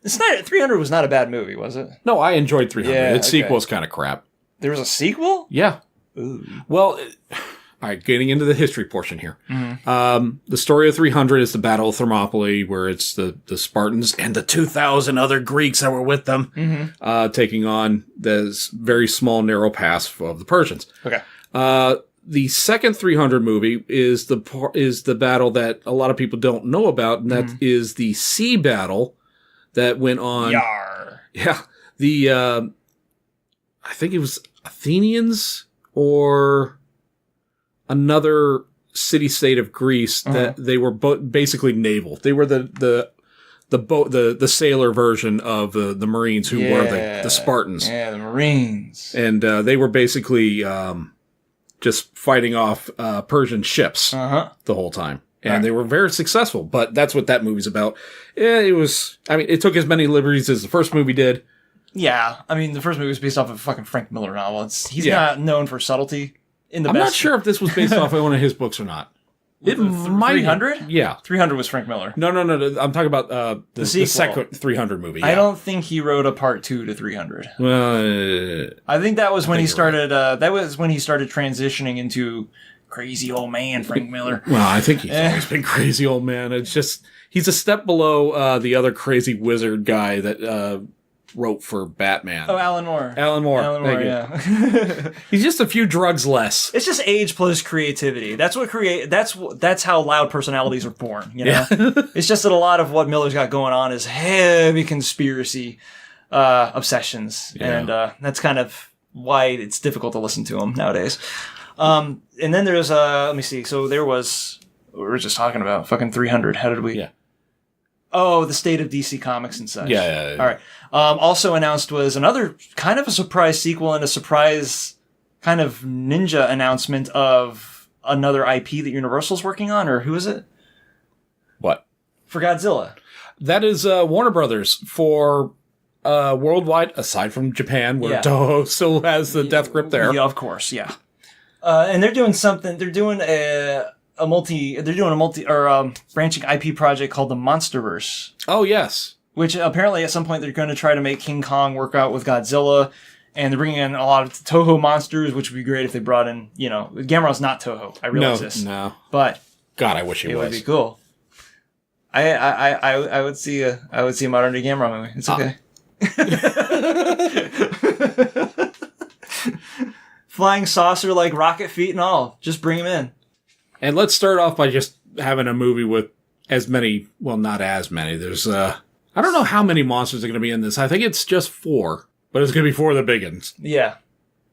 Snyder 300 was not a bad movie, was it? No, I enjoyed 300. Yeah, Its sequel's kind of crap. There was a sequel? Yeah. Ooh. Well, all right, getting into the history portion here. The story of 300 is the Battle of Thermopylae, where it's the Spartans and the 2,000 other Greeks that were with them taking on this very small, narrow pass of the Persians. Okay. The second 300 movie is the battle that a lot of people don't know about, and that is the sea battle that went on. Yar. Yeah. I think it was Athenians or another city-state of Greece that they were basically naval. They were the the sailor version of the Marines who were the Spartans. Yeah, the Marines. And they were basically just fighting off Persian ships the whole time. And they were very successful, but that's what that movie's about. It took as many liberties as the first movie did. Yeah, I mean, the first movie was based off of a fucking Frank Miller novel. He's not known for subtlety in the I'm best. not sure if this was based off of one of his books or not. It might 300? Yeah. 300 was Frank Miller. No. I'm talking about the second 300 movie. Yeah. I don't think he wrote a part 2 to 300. Well, I think that was when he started. That was when he started transitioning into crazy old man Frank Miller. Well, I think he's always been crazy old man. It's just he's a step below the other crazy wizard guy that wrote for Batman. Oh, Alan Moore. Alan Moore, Yeah. He's just a few drugs less. It's just age plus creativity. That's how loud personalities are born. You know, it's just that a lot of what Miller's got going on is heavy conspiracy obsessions, and that's kind of why it's difficult to listen to him nowadays. And then there's let me see. So there was we were just talking about fucking 300. How did we? Yeah. Oh, the state of DC Comics and such. Yeah. All right. Also announced was another kind of a surprise sequel and a surprise kind of ninja announcement of another IP that Universal's working on, or who is it? What? For Godzilla. That is Warner Brothers for worldwide, aside from Japan, where Toho still has the death grip there. Yeah, of course, yeah. And they're doing something. They're doing a branching IP project called the Monsterverse. Oh, yes. Which apparently at some point they're going to try to make King Kong work out with Godzilla. And they're bringing in a lot of Toho monsters, which would be great if they brought in, Gamera's not Toho. I realize this. No. But God, I wish it was. It would be cool. I would see a modern day Gamera movie. It's okay. Flying saucer, like rocket feet and all. Just bring him in. And let's start off by just having a movie with as many, well, not as many. There's, I don't know how many monsters are going to be in this. I think it's just 4, but it's going to be 4 of the big ones. Yeah.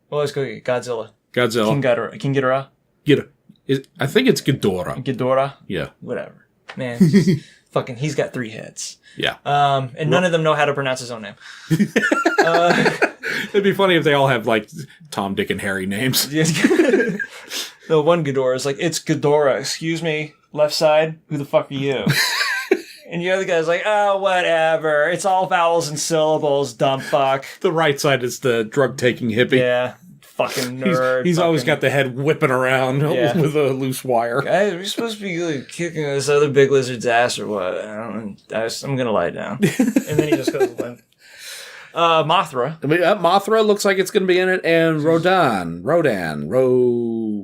Well, let's go get Godzilla. King Ghidorah. I think it's Ghidorah. Ghidorah? Yeah. Whatever. Man, he's got 3 heads. Yeah. And none of them know how to pronounce his own name. It'd be funny if they all have, like, Tom, Dick, and Harry names. The one Ghidorah is like, it's Ghidorah, excuse me, left side, who the fuck are you? And the other guy's like, oh, whatever, it's all vowels and syllables, dumb fuck. The right side is the drug-taking hippie. Yeah, fucking nerd. He's always got the head whipping around with a loose wire. Guys, are we supposed to be like, kicking this other big lizard's ass or what? I'm gonna lie down. And then he just goes limp. Mothra. Mothra looks like it's going to be in it, and Rodan,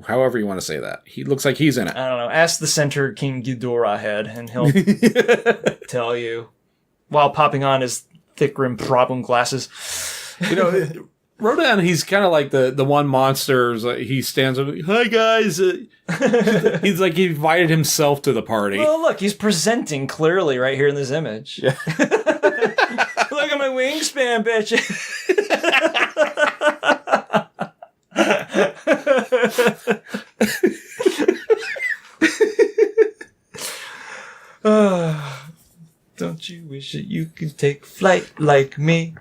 however you want to say that. He looks like he's in it. I don't know. Ask the center King Ghidorah head, and he'll tell you while popping on his thick rimmed problem glasses. Rodan, he's kind of like the one monster. He stands up, hi guys. He's like he invited himself to the party. Well, look, he's presenting clearly right here in this image. Yeah. Look at my wingspan, bitch. Don't you wish that you could take flight like me?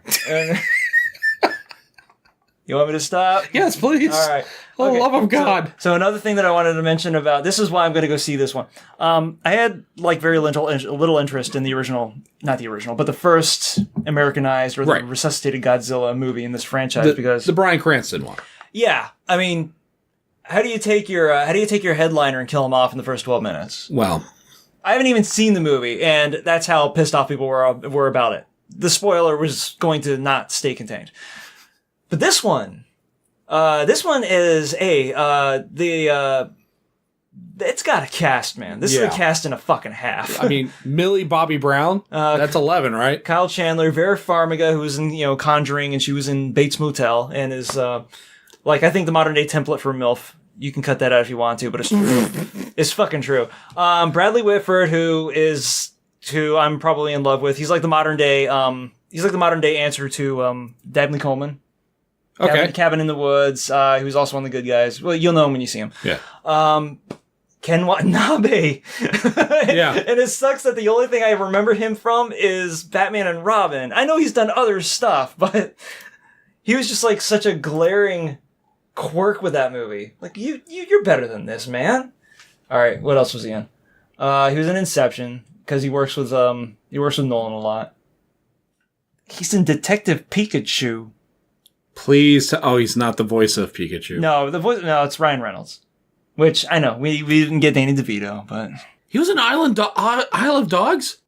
You want me to stop? Yes, please. All right. Oh, love of God. So another thing that I wanted to mention about this is why I'm going to go see this one. I had like very little interest in the original, not the original, but the first Americanized or the resuscitated Godzilla movie in this franchise because the Bryan Cranston one. Yeah, I mean, how do you take your headliner and kill him off in the first 12 minutes? Well, I haven't even seen the movie, and that's how pissed off people were about it. The spoiler was going to not stay contained. But this one is it's got a cast, man. This is a cast and a fucking half. I mean, Millie Bobby Brown, that's 11, right? Kyle Chandler, Vera Farmiga, who was in, Conjuring, and she was in Bates Motel, and is, I think the modern day template for MILF. You can cut that out if you want to, but it's true. It's fucking true. Bradley Whitford, who I'm probably in love with. He's like the modern day answer to, Dabney Coleman. Okay. Cabin in the Woods. He was also one of the good guys. Well, you'll know him when you see him. Yeah. Ken Watanabe. Yeah. And it sucks that the only thing I remember him from is Batman and Robin. I know he's done other stuff, but he was just like such a glaring quirk with that movie. Like, you're better than this, man. All right, what else was he in? He was in Inception because he works with Nolan a lot. He's in Detective Pikachu. Please. Oh, he's not the voice of Pikachu. No, it's Ryan Reynolds. Which, I know, we didn't get Danny DeVito, but... He was in Isle of Dogs?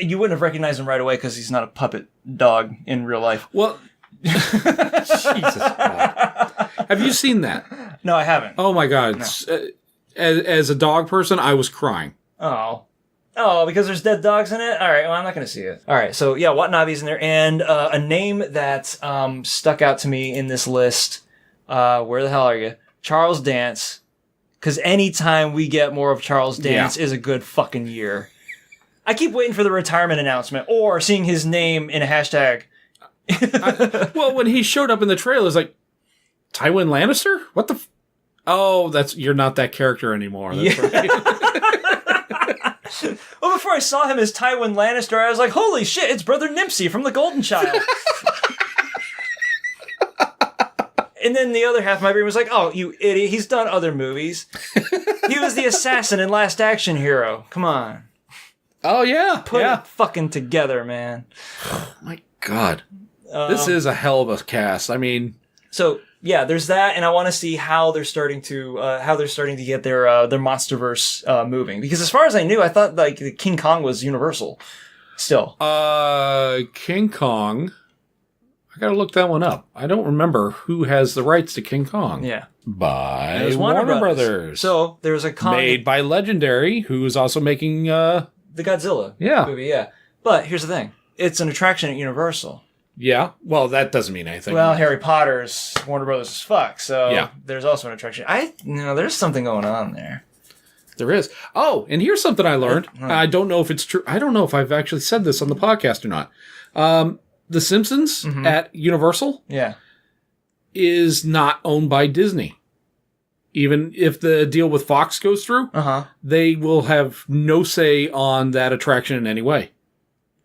You wouldn't have recognized him right away because he's not a puppet dog in real life. Well, Jesus God. Have you seen that? No, I haven't. Oh my God. No. As a dog person, I was crying. Oh, because there's dead dogs in it? All right, well, I'm not going to see it. All right, so yeah, Watanabe's in there. And a name that stuck out to me in this list, where the hell are you? Charles Dance. Because anytime we get more of Charles Dance is a good fucking year. I keep waiting for the retirement announcement or seeing his name in a hashtag. Well, when he showed up in the trailer, it's like, Tywin Lannister? What the... you're not that character anymore. That's right. Well, before I saw him as Tywin Lannister, I was like, holy shit, it's Brother Nimsy from The Golden Child. And then the other half of my brain was like, oh, you idiot, he's done other movies. He was the assassin in Last Action Hero. Come on. Oh, yeah. Put it fucking together, man. Oh, my God. This is a hell of a cast. I mean... So, yeah, there's that, and I want to see how they're starting to get their MonsterVerse moving. Because as far as I knew, I thought like King Kong was Universal. Still. King Kong... I gotta look that one up. I don't remember who has the rights to King Kong. Yeah. By Warner Brothers. So there's a Kong... Made by Legendary, who's also making... the Godzilla movie, yeah. But here's the thing. It's an attraction at Universal. Yeah. Well, that doesn't mean anything. Well, Harry Potter's Warner Brothers as fuck, so yeah. There's also an attraction. There's something going on there. There is. Oh, and here's something I learned. I don't know if it's true. I don't know if I've actually said this on the podcast or not. The Simpsons at Universal is not owned by Disney. Even if the deal with Fox goes through, they will have no say on that attraction in any way.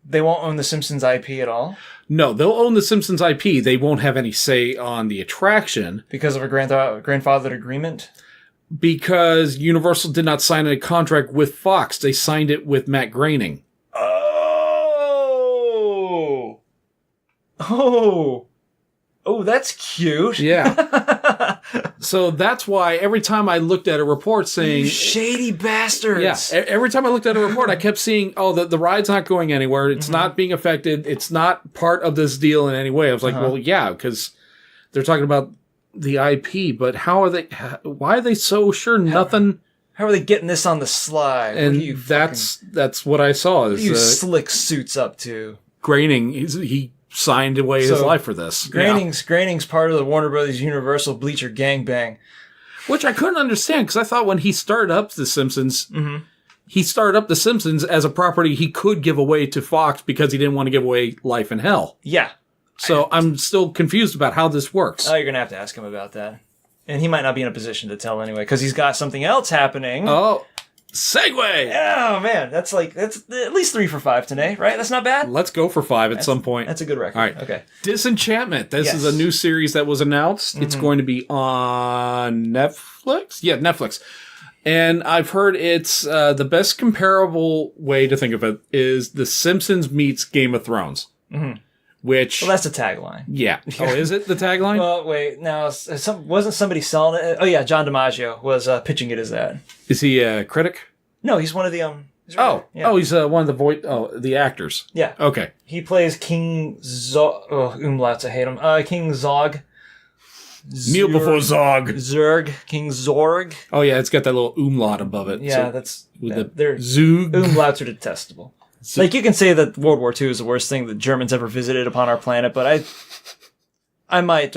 They won't own the Simpsons IP at all? No, they'll own the Simpsons IP. They won't have any say on the attraction. Because of a grandfathered agreement? Because Universal did not sign a contract with Fox. They signed it with Matt Groening. Oh, that's cute. Yeah. So that's why every time I looked at a report saying... You shady bastards. Yeah. Every time I looked at a report, I kept seeing, the ride's not going anywhere. It's not being affected. It's not part of this deal in any way. I was like, well, yeah, because they're talking about the IP, but why are they so sure nothing... How are they getting this on the slide? And that's what I saw. What are you slick suits up to? Groening, he signed away his life for this. Groening's part of the Warner Brothers Universal Bleacher gangbang. Which I couldn't understand, because I thought when he started up The Simpsons, he started up The Simpsons as a property he could give away to Fox because he didn't want to give away Life in Hell. Yeah. So I'm still confused about how this works. Oh, you're going to have to ask him about that. And he might not be in a position to tell anyway, because he's got something else happening. Oh, segue! Oh, man. That's at least 3 for 5 today, right? That's not bad? Let's go for 5 at some point. That's a good record. All right. Okay. Disenchantment. This is a new series that was announced. It's going to be on Netflix? Yeah, Netflix. And I've heard it's the best comparable way to think of it is The Simpsons meets Game of Thrones. Which... Well, that's the tagline. Yeah. Oh, is it the tagline? Well, wait. Now, wasn't somebody selling it? Oh, yeah. John DiMaggio was pitching it as that. Is he a critic? No, he's one of the... he's one of the actors. Yeah. Okay. He plays King Zog... Oh, umlauts, I hate him. King Zog. Kneel before Zog. Zerg. King Zorg. Oh, yeah. It's got that little umlaut above it. Yeah, so that's... They're Zug. Umlauts are detestable. Like, you can say that World War II is the worst thing the Germans ever visited upon our planet, but I might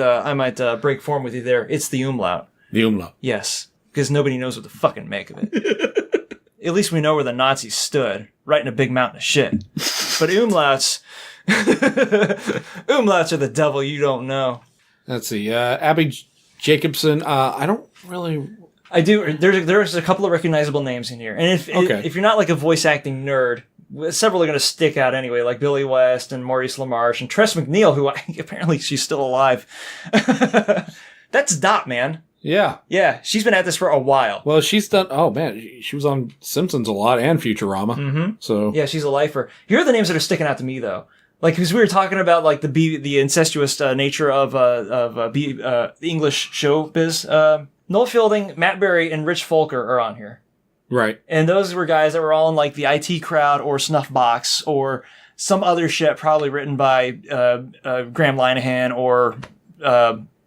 break form with you there. It's the umlaut. The umlaut. Yes, because nobody knows what to fucking make of it. At least we know where the Nazis stood, right in a big mountain of shit. But umlauts are the devil you don't know. Let's see. Abby Jacobson. I don't really... I do. There's a couple of recognizable names in here, and if you're not like a voice acting nerd, several are going to stick out anyway, like Billy West and Maurice LaMarche and Tress MacNeille, who apparently she's still alive. That's Dot, man. Yeah. Yeah, she's been at this for a while. Well, she's done. Oh man, she was on Simpsons a lot and Futurama. Mm-hmm. So yeah, she's a lifer. Here are the names that are sticking out to me though. Like, because we were talking about like the incestuous nature of the English showbiz. Noel Fielding, Matt Berry, and Rich Folker are on here. Right. And those were guys that were all in like the IT Crowd or Snuffbox or some other shit probably written by Graham Linehan or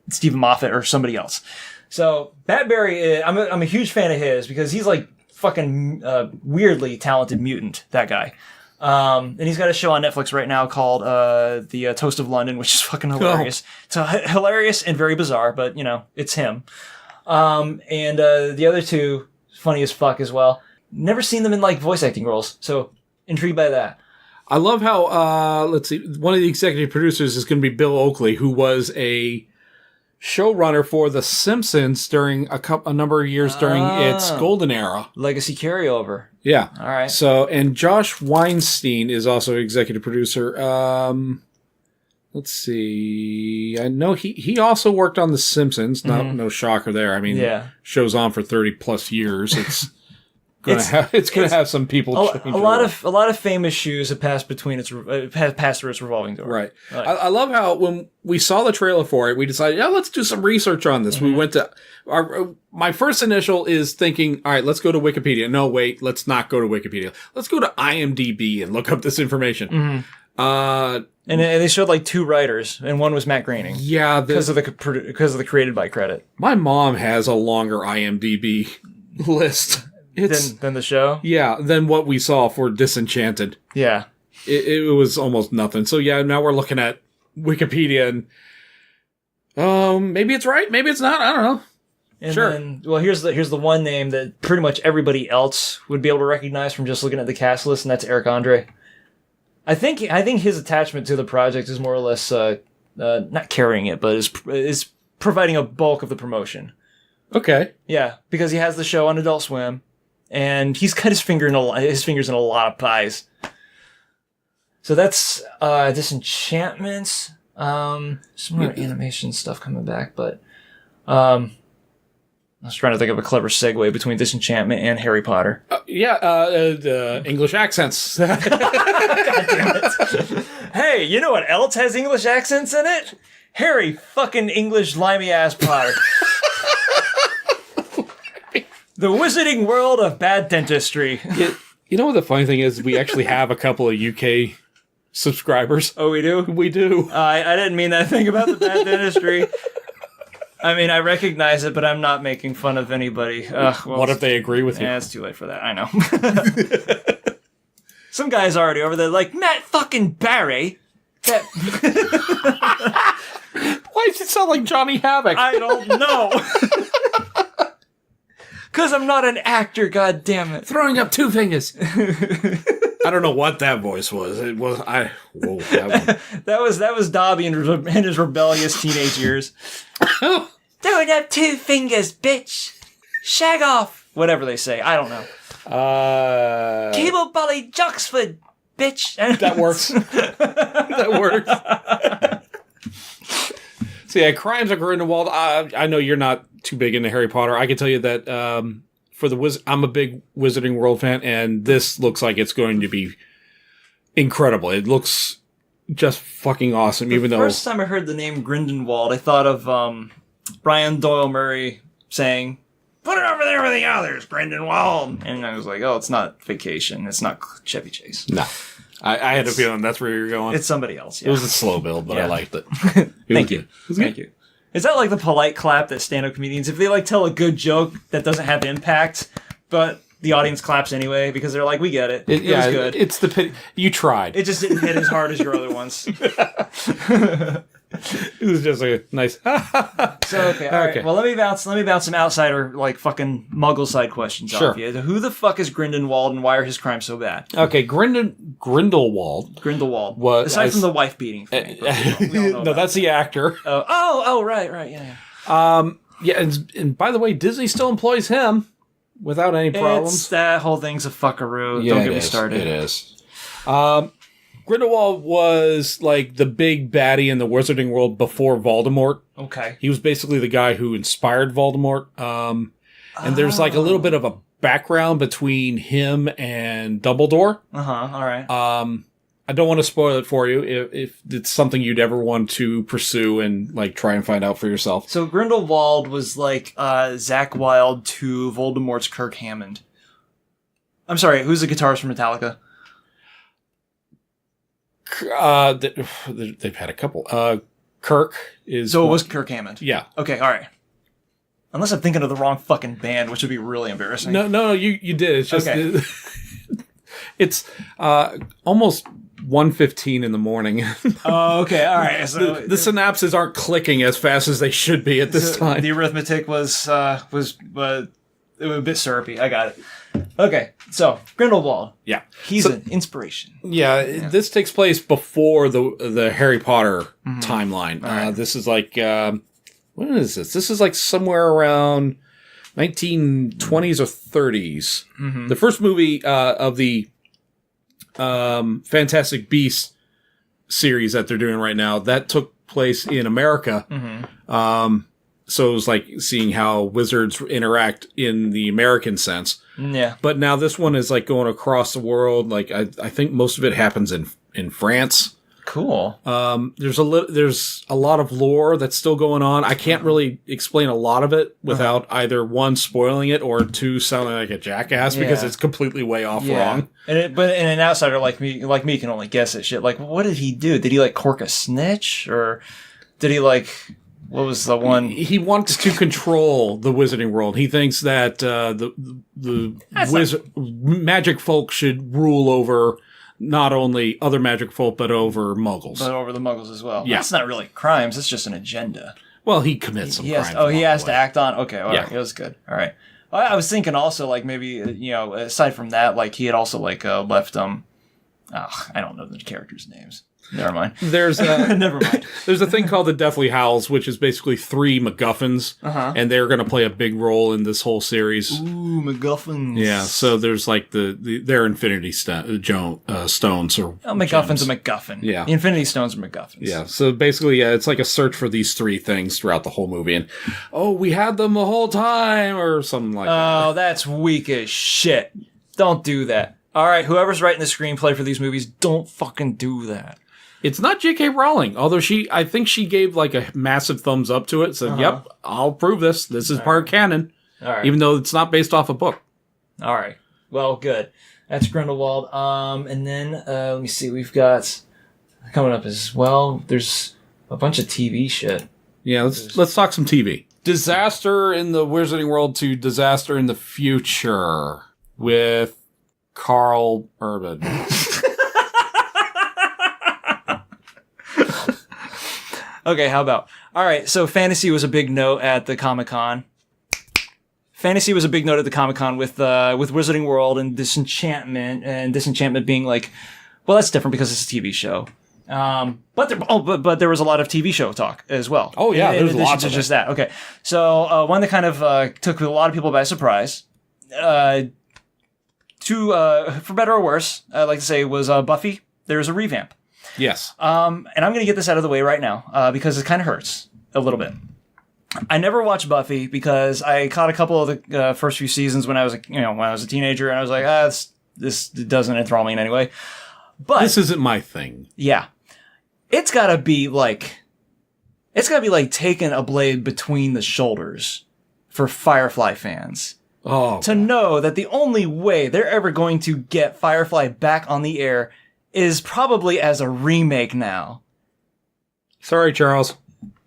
Stephen Moffat or somebody else. So Matt Berry, I'm a huge fan of his because he's like fucking weirdly talented mutant, that guy. And he's got a show on Netflix right now called The Toast of London, which is fucking hilarious. Oh. It's hilarious and very bizarre, but, you know, it's him. And the other two, funny as fuck as well. Never seen them in, like, voice acting roles, so intrigued by that. I love how, let's see, one of the executive producers is going to be Bill Oakley, who was a showrunner for The Simpsons during a number of years during its golden era. Legacy carryover. Yeah. All right. So, and Josh Weinstein is also executive producer. Let's see. I know he also worked on The Simpsons. No shocker there. I mean, show's on for 30 plus years. It's gonna have some people change. A lot of famous shoes have passed between passed through its revolving door. Right. I love how when we saw the trailer for it, we decided, let's do some research on this. We went to my first initial is thinking, all right, let's go to Wikipedia. No, wait, let's not go to Wikipedia. Let's go to IMDb and look up this information. And they showed like two writers, and one was Matt Groening. Yeah, because of the created by credit. My mom has a longer IMDb list. Than the show? Yeah, than what we saw for Disenchanted. Yeah. It was almost nothing. So yeah, now we're looking at Wikipedia and maybe it's right, maybe it's not, I don't know. And then, well, here's the one name that pretty much everybody else would be able to recognize from just looking at the cast list, and that's Eric Andre. I think his attachment to the project is more or less not carrying it, but is providing a bulk of the promotion. Okay. Yeah, because he has the show on Adult Swim. And he's got his fingers in a lot of pies. So that's Disenchantment. Some more animation stuff coming back, but I was trying to think of a clever segue between Disenchantment and Harry Potter. The English accents. God damn it. Hey, you know what else has English accents in it? Harry fucking English limey ass Potter. The Wizarding World of Bad Dentistry. You know what the funny thing is? We actually have a couple of UK subscribers. Oh, we do? We do. I didn't mean that thing about the bad dentistry. I mean, I recognize it, but I'm not making fun of anybody. Well, what if they agree with you? Yeah, it's too late for that. I know. Some guy's already over there like, Matt fucking Barry. Why does it sound like Johnny Havoc? I don't know. Because I'm not an actor, goddammit. Throwing up two fingers. I don't know what that voice was. It was that was Dobby in his rebellious teenage years. Throwing up two fingers, bitch. Shag off. Whatever they say. I don't know. Cable Bully Joxford, bitch. That works. That works. So yeah, Crimes of Grindelwald. I know you're not too big into Harry Potter. I can tell you that for the I'm a big Wizarding World fan, and this looks like it's going to be incredible. It looks just fucking awesome. Even though first time I heard the name Grindelwald, I thought of Brian Doyle Murray saying, "Put it over there with the others, Grindelwald," and I was like, "Oh, it's not Vacation. It's not Chevy Chase." No. I had a feeling that's where you're going. It's somebody else. Yeah. It was a slow build, but I liked it. Thank you. Thank you. Is that like the polite clap that stand-up comedians, if they like tell a good joke that doesn't have impact, but the audience claps anyway because they're like, we get it. It was good. It's the pity. You tried. It just didn't hit as hard as your other ones. It was just a nice. So okay, all right. Well, let me bounce some outsider like fucking Muggle side questions off you. Who the fuck is Grindelwald, and why are his crimes so bad? Okay, Grindelwald. Grindelwald. Was aside from the wife beating thing. No, that's the actor. Oh, right, yeah. Yeah, and by the way, Disney still employs him without any problems. That whole thing's a fuckaroo. Don't get me started. It is. Grindelwald was like the big baddie in the Wizarding World before Voldemort. Okay. He was basically the guy who inspired Voldemort. And there's like a little bit of a background between him and Dumbledore. All right. I don't want to spoil it for you if it's something you'd ever want to pursue and like try and find out for yourself. So Grindelwald was like Zach Wilde to Voldemort's Kirk Hammond. I'm sorry, who's the guitarist for Metallica? They've had a couple. Kirk is... So it was Kirk Hammond. Yeah. Okay, all right. Unless I'm thinking of the wrong fucking band, which would be really embarrassing. No, you did. It's just... Okay. It's almost 1:15 in the morning. Oh, okay, all right. So the synapses aren't clicking as fast as they should be at this time. The arithmetic was a bit syrupy. I got it. Okay, so Grindelwald. Yeah. He's an inspiration. Yeah, this takes place before the Harry Potter timeline. Right. This is like... when is this? This is like somewhere around 1920s or 30s. The first movie of the Fantastic Beasts series that they're doing right now, that took place in America. So it was like seeing how wizards interact in the American sense. Yeah. But now this one is like going across the world. Like I think most of it happens in France. Cool. There's a lot of lore that's still going on. I can't really explain a lot of it without either one spoiling it or two sounding like a jackass because it's completely way off wrong. But an outsider like me can only guess at shit. Like, what did he do? Did he like cork a snitch, or did he like? What was the one? He wants to control the Wizarding World. He thinks that magic folk should rule over not only other magic folk, but over Muggles. But over the Muggles as well. Yeah. That's not really crimes. It's just an agenda. Well, he commits some crimes. He has to act on. Okay, all Yeah. right, it was good. All right. I was thinking also like maybe aside from that, like he had also like left I don't know the characters' names. Never mind. There's Never mind. There's a thing called the Deathly Hallows, which is basically 3 MacGuffins, and they're going to play a big role in this whole series. Ooh, MacGuffins. Yeah, so there's like their Infinity Stones or MacGuffin's gems. a MacGuffin. Yeah. The Infinity Stones are MacGuffins. Yeah, so basically, it's like a search for these 3 things throughout the whole movie, and we had them the whole time, or something like that. Oh, that's weak as shit. Don't do that. All right, whoever's writing the screenplay for these movies, don't fucking do that. It's not J.K. Rowling, although I think she gave like a massive thumbs up to it. Said, "Yep, I'll prove this. This is part of canon, All right. even though it's not based off a book." All right. Well, good. That's Grindelwald. And then let me see. We've got coming up as well. There's a bunch of TV shit. Yeah, let's talk some TV. Disaster in the Wizarding World to Disaster in the Future with Carl Urban. Okay, how about? All right, so fantasy was a big note at the Comic-Con. Fantasy was a big note at the Comic-Con with Wizarding World and Disenchantment being like, well, that's different because it's a TV show. But there was a lot of TV show talk as well. Oh yeah, in there's lots of just that. Okay, so one that kind of took a lot of people by surprise, for better or worse, I'd like to say was Buffy. There's a revamp. Yes. And I'm going to get this out of the way right now because it kind of hurts a little bit. I never watched Buffy because I caught a couple of the first few seasons when I was a teenager, and I was like, this doesn't enthrall me in any way. But this isn't my thing. Yeah, it's got to be like taking a blade between the shoulders for Firefly fans. Oh, to know that the only way they're ever going to get Firefly back on the air is probably as a remake now. Sorry, Charles.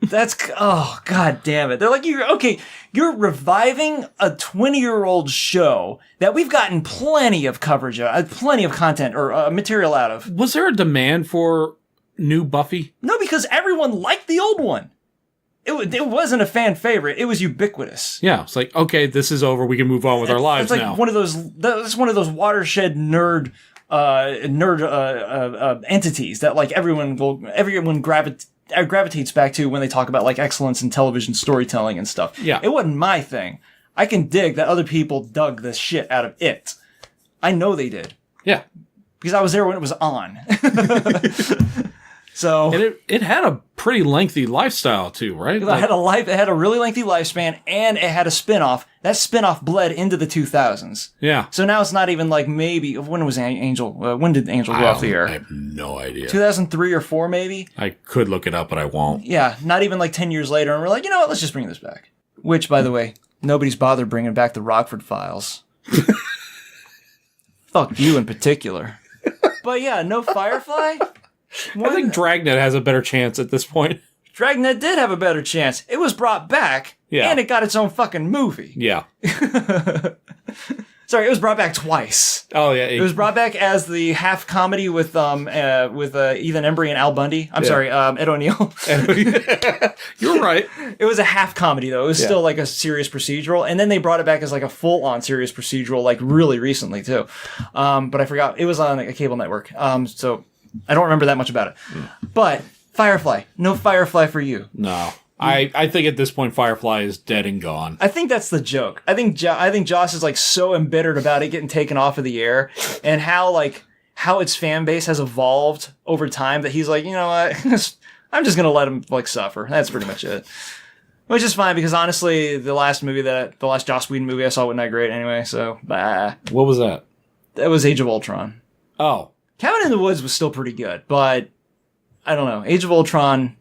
God damn it. They're like, you're reviving a 20-year-old show that we've gotten plenty of coverage of, plenty of content or material out of. Was there a demand for new Buffy? No, because everyone liked the old one. It wasn't a fan favorite. It was ubiquitous. Yeah, it's like, okay, this is over. We can move on with our lives now. now. That's one of those watershed nerd entities that like everyone gravitates back to when they talk about like excellence in television storytelling and stuff. Yeah. It wasn't my thing. I can dig that other people dug the shit out of it. I know they did. Yeah. Because I was there when it was on. So And it had a pretty lengthy lifestyle too, right? it had a really lengthy lifespan, and it had a spin-off. That spin-off bled into the 2000s. Yeah. So now it's not even like maybe when was Angel? When did Angel go off the I air? have no idea. 2003 or 4 maybe. I could look it up, but I won't. Yeah, not even like 10 years later, and we're like, you know what? Let's just bring this back. Which, by the way, nobody's bothered bringing back the Rockford Files. Fuck you in particular. But yeah, no Firefly. I think Dragnet has a better chance at this point. Dragnet did have a better chance. It was brought back, Yeah. and it got its own fucking movie. Yeah. Sorry, it was brought back twice. Oh yeah. It was brought back as the half comedy with Ethan Embry and Al Bundy. I'm sorry, Ed O'Neill. You're right. It was a half comedy though. It was Yeah. still like a serious procedural, and then they brought it back as like a full on serious procedural, like really recently too. But I forgot it was on a cable network. So I don't remember that much about it. But Firefly, no Firefly for you. No. I think at this point Firefly is dead and gone. I think that's the joke. I think Joss is like so embittered about it getting taken off of the air, and how its fan base has evolved over time that he's like, you know what, I'm just gonna let him like suffer. That's pretty much it. Which is fine because honestly, the last Joss Whedon movie I saw wasn't that great anyway. So What was that? that was Age of Ultron. Oh. Cabin in the Woods was still pretty good, but I don't know. Age of Ultron,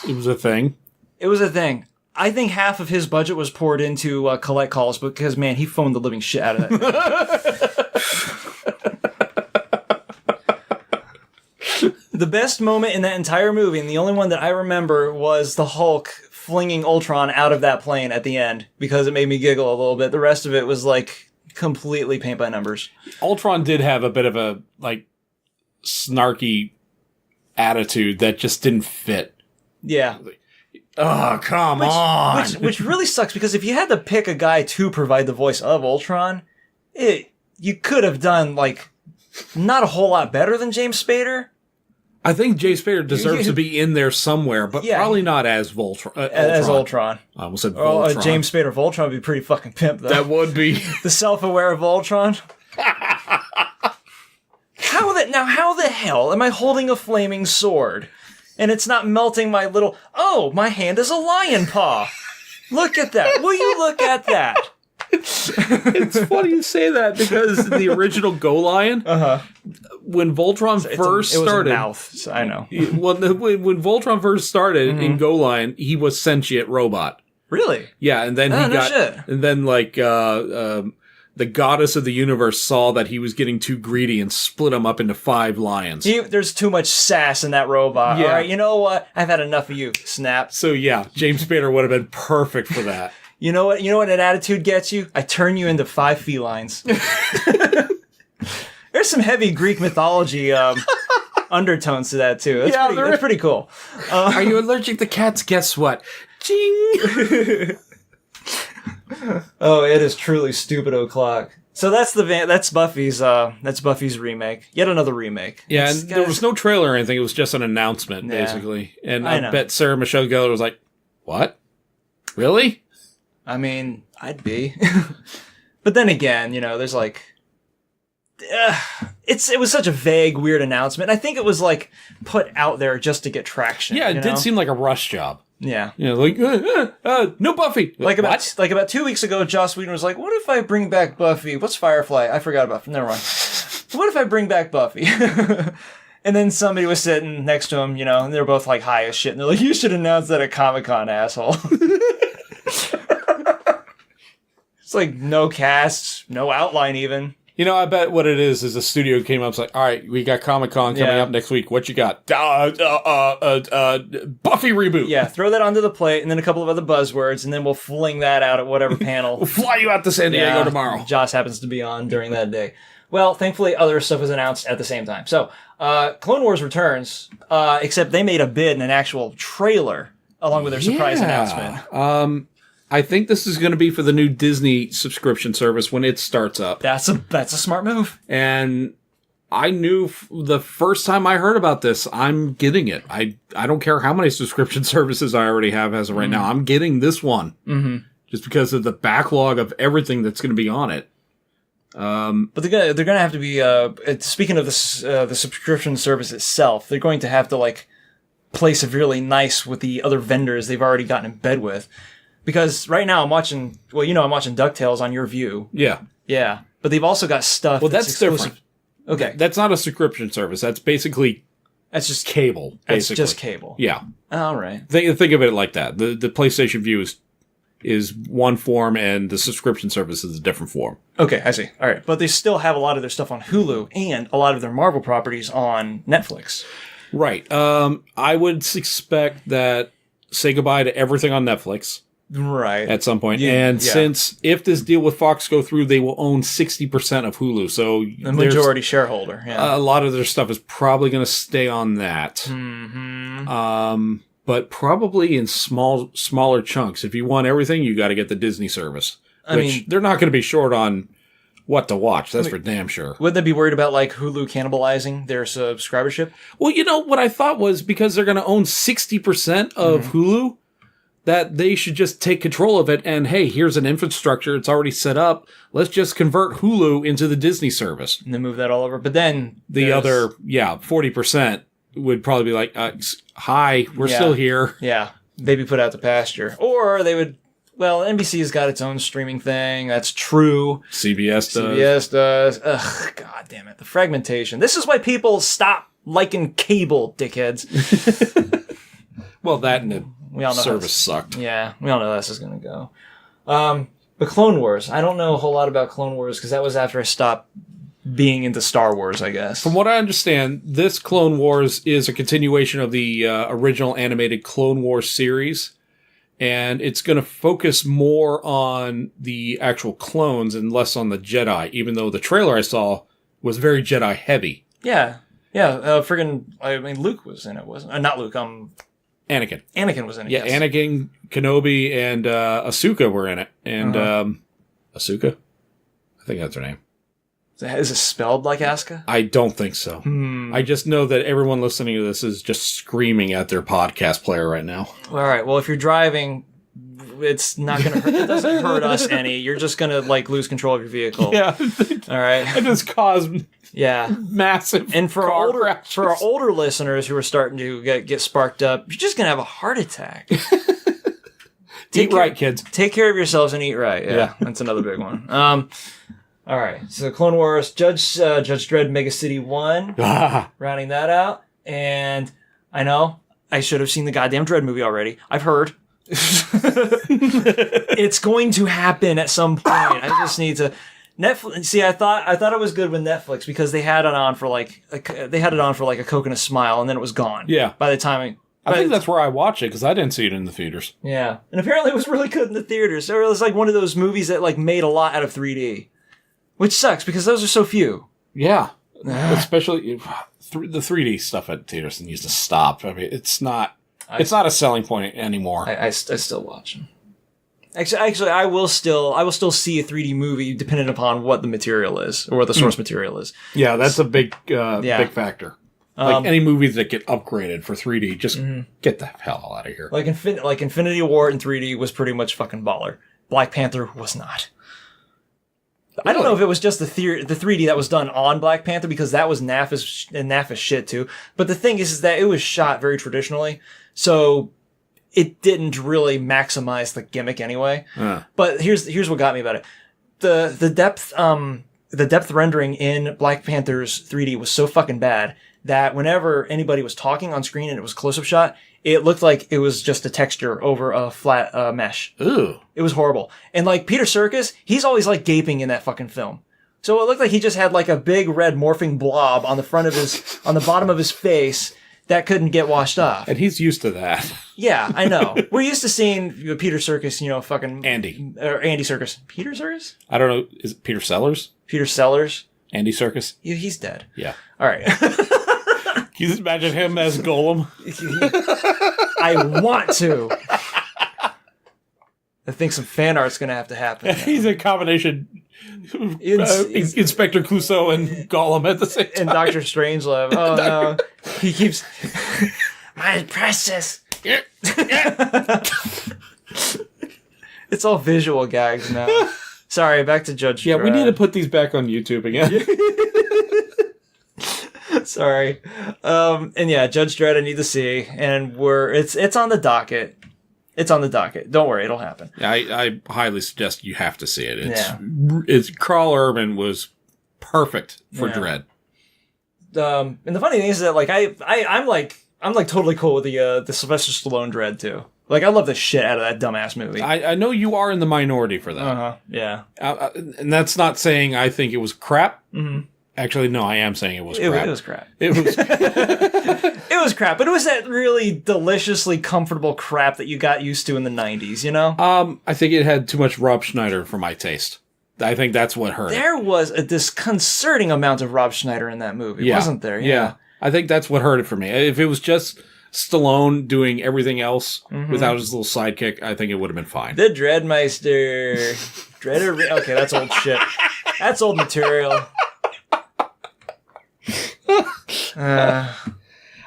It was a thing. it was a thing. I think half of his budget was poured into collect calls because, man, he phoned the living shit out of that. The best moment in that entire movie, and the only one that I remember, was the Hulk flinging Ultron out of that plane at the end because it made me giggle a little bit. The rest of it was like completely paint by numbers. Ultron did have a bit of a like snarky attitude that just didn't fit. Yeah. Oh, come on. Which really sucks because if you had to pick a guy to provide the voice of Ultron, you could have done like not a whole lot better than James Spader. I think Jay Spader deserves to be in there somewhere, but Yeah. probably not as Ultron. As Ultron. I almost said Oh, Voltron. James Spader Voltron would be pretty fucking pimp though. That would be. The self-aware Voltron. How the hell am I holding a flaming sword and it's not melting my little... Oh, my hand is a lion paw. Look at that. Will you look at that? It's funny you say that because the original Go Lion, when Voltron first it was started, a mouth, so I know. when Voltron first started in Go Lion, he was sentient robot. Really? Yeah, and then Oh, no shit. and then like the goddess of the universe saw that he was getting too greedy and split him up into 5 lions. There's too much sass in that robot. Yeah. All right, you know what? I've had enough of you. Snap. So yeah, James Spader would have been perfect for that. You know what? You know what an attitude gets you? I turn you into 5 felines. There's some heavy Greek mythology undertones to that too. That's pretty cool. Are you allergic to cats? Guess what? Ching! Oh, it is truly stupid o'clock. So that's Buffy's remake. Yet another remake. Yeah, It's- and there was no trailer or anything. It was just an announcement, Yeah. basically. And I I know. bet Sarah Michelle Gellar was like, "What? Really?" I mean, I'd be. But then again, there's like... it was such a vague, weird announcement. I think it was like put out there just to get traction. Yeah, it you did know? seem like a rush job. Yeah. Like, no Buffy. Like what? about 2 weeks ago, Joss Whedon was like, "What if I bring back Buffy? What's Firefly? I forgot about. Never mind. What if I bring back Buffy?" And then somebody was sitting next to him, and they're both like high as shit, and they're like, "You should announce that at Comic-Con, asshole." It's like no cast, no outline even. I bet what it is a studio came up and was like, "All right, we got Comic-Con coming Yeah. up next week. What you got? Buffy reboot. Yeah, throw that onto the plate, and then a couple of other buzzwords, and then we'll fling that out at whatever panel. We'll fly you out to San Diego tomorrow." Joss happens to be on during that day. Well, thankfully, other stuff was announced at the same time. So, Clone Wars returns, except they made a bid in an actual trailer along with their surprise announcement. I think this is going to be for the new Disney subscription service when it starts up. That's a smart move. And I knew the first time I heard about this, I'm getting it. I don't care how many subscription services I already have as of right now. I'm getting this one. Mm-hmm. Just because of the backlog of everything that's going to be on it. But they're gonna have to be, speaking of this, the subscription service itself, they're going to have to, like, play severely nice with the other vendors they've already gotten in bed with. Because right now I'm watching DuckTales on Your View. Yeah. Yeah. But they've also got stuff that's exclusive. different. Okay. That's not a subscription service. That's basically That's just cable, basically. That's just cable. Yeah. All right. Think of it like that. The PlayStation View is one form and the subscription service is a different form. Okay, I see. All right. But they still have a lot of their stuff on Hulu and a lot of their Marvel properties on Netflix. Right. I would expect that say goodbye to everything on Netflix. Right. At some point. Since if this deal with Fox go through, they will own 60% of Hulu. So the majority shareholder. Yeah. A lot of their stuff is probably going to stay on that. Mm-hmm. But probably in smaller chunks. If you want everything, you got to get the Disney service. Which they're not going to be short on what to watch. That's for damn sure. Wouldn't they be worried about, like, Hulu cannibalizing their subscribership? Well, you know, what I thought was because they're going to own 60% of Hulu, that they should just take control of it and, hey, here's an infrastructure. It's already set up. Let's just convert Hulu into the Disney service. And then move that all over. But then the other, 40% would probably be like, hi, we're still here. Yeah. They'd be put out to pasture. Or they would, well, NBC's got its own streaming thing. That's true. CBS does. Ugh, God damn it. The fragmentation. This is why people stop liking cable, dickheads. Well, that and we all know service sucked. Yeah, we all know how this is going to go. But Clone Wars. I don't know a whole lot about Clone Wars because that was after I stopped being into Star Wars, I guess. From what I understand, this Clone Wars is a continuation of the original animated Clone Wars series. And it's going to focus more on the actual clones and less on the Jedi, even though the trailer I saw was very Jedi heavy. Yeah. Yeah. Luke was in it, wasn't not Luke, Anakin. Anakin was in it. Yeah, yes. Anakin, Kenobi, and Ahsoka were in it. And Ahsoka? I think that's her name. Is it spelled like Asuka? I don't think so. I just know that everyone listening to this is just screaming at their podcast player right now. All right. Well, if you're driving, it's not going to hurt. It doesn't hurt us any. You're just going to, like, lose control of your vehicle. Yeah. All right. It just caused massive and for crashes. our older listeners who are starting to get sparked up, you're just going to have a heart attack. Eat right, kids. Take care of yourselves and eat right. Yeah. That's another big one. All right, so Clone Wars, Judge Dredd Mega City 1, rounding that out. And I know I should have seen the goddamn Dredd movie already. I've heard. It's going to happen at some point. I just need to Netflix. See, I thought it was good with Netflix because they had it on for like a coconut smile, and then it was gone. Yeah. By the time I think that's where I watch it because I didn't see it in the theaters. Yeah, and apparently it was really good in the theaters. So it was like one of those movies that like made a lot out of 3D. Which sucks, because those are so few. Yeah. Especially the 3D stuff at theaters needs to stop. I mean, it's not a selling point anymore. I still watch them. Actually, I will still see a 3D movie depending upon what the material is, or what the source material is. Yeah, that's a big big factor. Like any movies that get upgraded for 3D, just get the hell out of here. Like Infinity War in 3D was pretty much fucking baller. Black Panther was not. Really? I don't know if it was just the 3D that was done on Black Panther, because that was naff as shit too. But the thing is that it was shot very traditionally, so it didn't really maximize the gimmick anyway. But here's what got me about it: the depth rendering in Black Panther's 3D was so fucking bad that whenever anybody was talking on screen and it was close-up shot, it looked like it was just a texture over a flat mesh. Ooh. It was horrible. And like Peter Serkis, he's always like gaping in that fucking film. So it looked like he just had like a big red morphing blob on the bottom of his face that couldn't get washed off. And he's used to that. Yeah, I know. We're used to seeing Peter Serkis, fucking... Andy Serkis. Peter Serkis? I don't know. Is it Peter Sellers? Peter Sellers? Andy Serkis? He's dead. Yeah. All right. Can you just imagine him as Golem? I want to. I think some fan art's going to have to happen. He's a combination Inspector Clouseau and Gollum at the same time. And Dr. Strangelove. Oh no. He keeps my precious. It's all visual gags now. Sorry, back to Judge Dredd. Yeah, we need to put these back on YouTube again. Sorry. And yeah, Judge Dredd I need to see. And it's on the docket. It's on the docket. Don't worry, it'll happen. Yeah, I highly suggest you have to see it. It's Carl Urban was perfect for Dredd. And the funny thing is that like I'm like totally cool with the Sylvester Stallone Dredd too. Like I love the shit out of that dumbass movie. I know you are in the minority for that. Yeah. And that's not saying I think it was crap. Mm-hmm. Actually, no, I am saying it was crap. It was crap. It was. It was crap, but it was that really deliciously comfortable crap that you got used to in the 90s, you know? I think it had too much Rob Schneider for my taste. I think that's what hurt. There was a disconcerting amount of Rob Schneider in that movie, wasn't there? Yeah. I think that's what hurt it for me. If it was just Stallone doing everything else without his little sidekick, I think it would have been fine. The Dreadmeister. Okay, that's old shit. That's old material.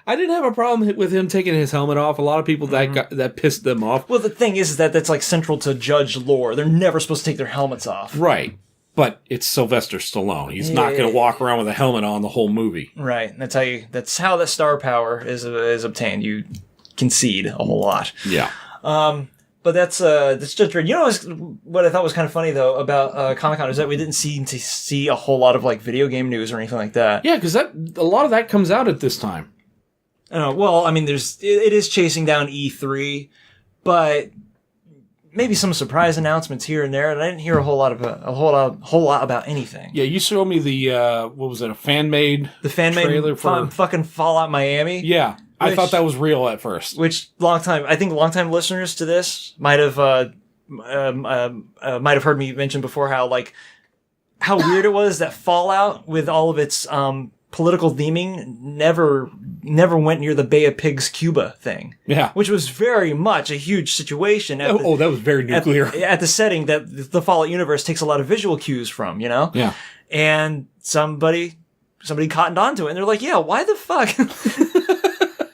I didn't have a problem with him taking his helmet off. A lot of people that pissed them off. Well, the thing is that that's like central to Judge lore. They're never supposed to take their helmets off. Right. But it's Sylvester Stallone. He's not going to walk around with a helmet on the whole movie. Right. That's how the star power is obtained. You concede a whole lot. Yeah. But that's Judge Dredd. You know what I thought was kind of funny though about Comic-Con is that we didn't seem to see a whole lot of like video game news or anything like that. Yeah, because a lot of that comes out at this time. Well, I mean, it is chasing down E3, but maybe some surprise announcements here and there, and I didn't hear a whole lot about anything. Yeah, you showed me the what was it? A fan made trailer for fucking Fallout Miami. Yeah. I thought that was real at first. Which longtime listeners to this might have heard me mention before how weird it was that Fallout with all of its political theming never went near the Bay of Pigs Cuba thing. Yeah. Which was very much a huge situation. That was very nuclear. At the setting that the Fallout universe takes a lot of visual cues from, you know? Yeah. And somebody cottoned onto it and they're like, yeah, why the fuck?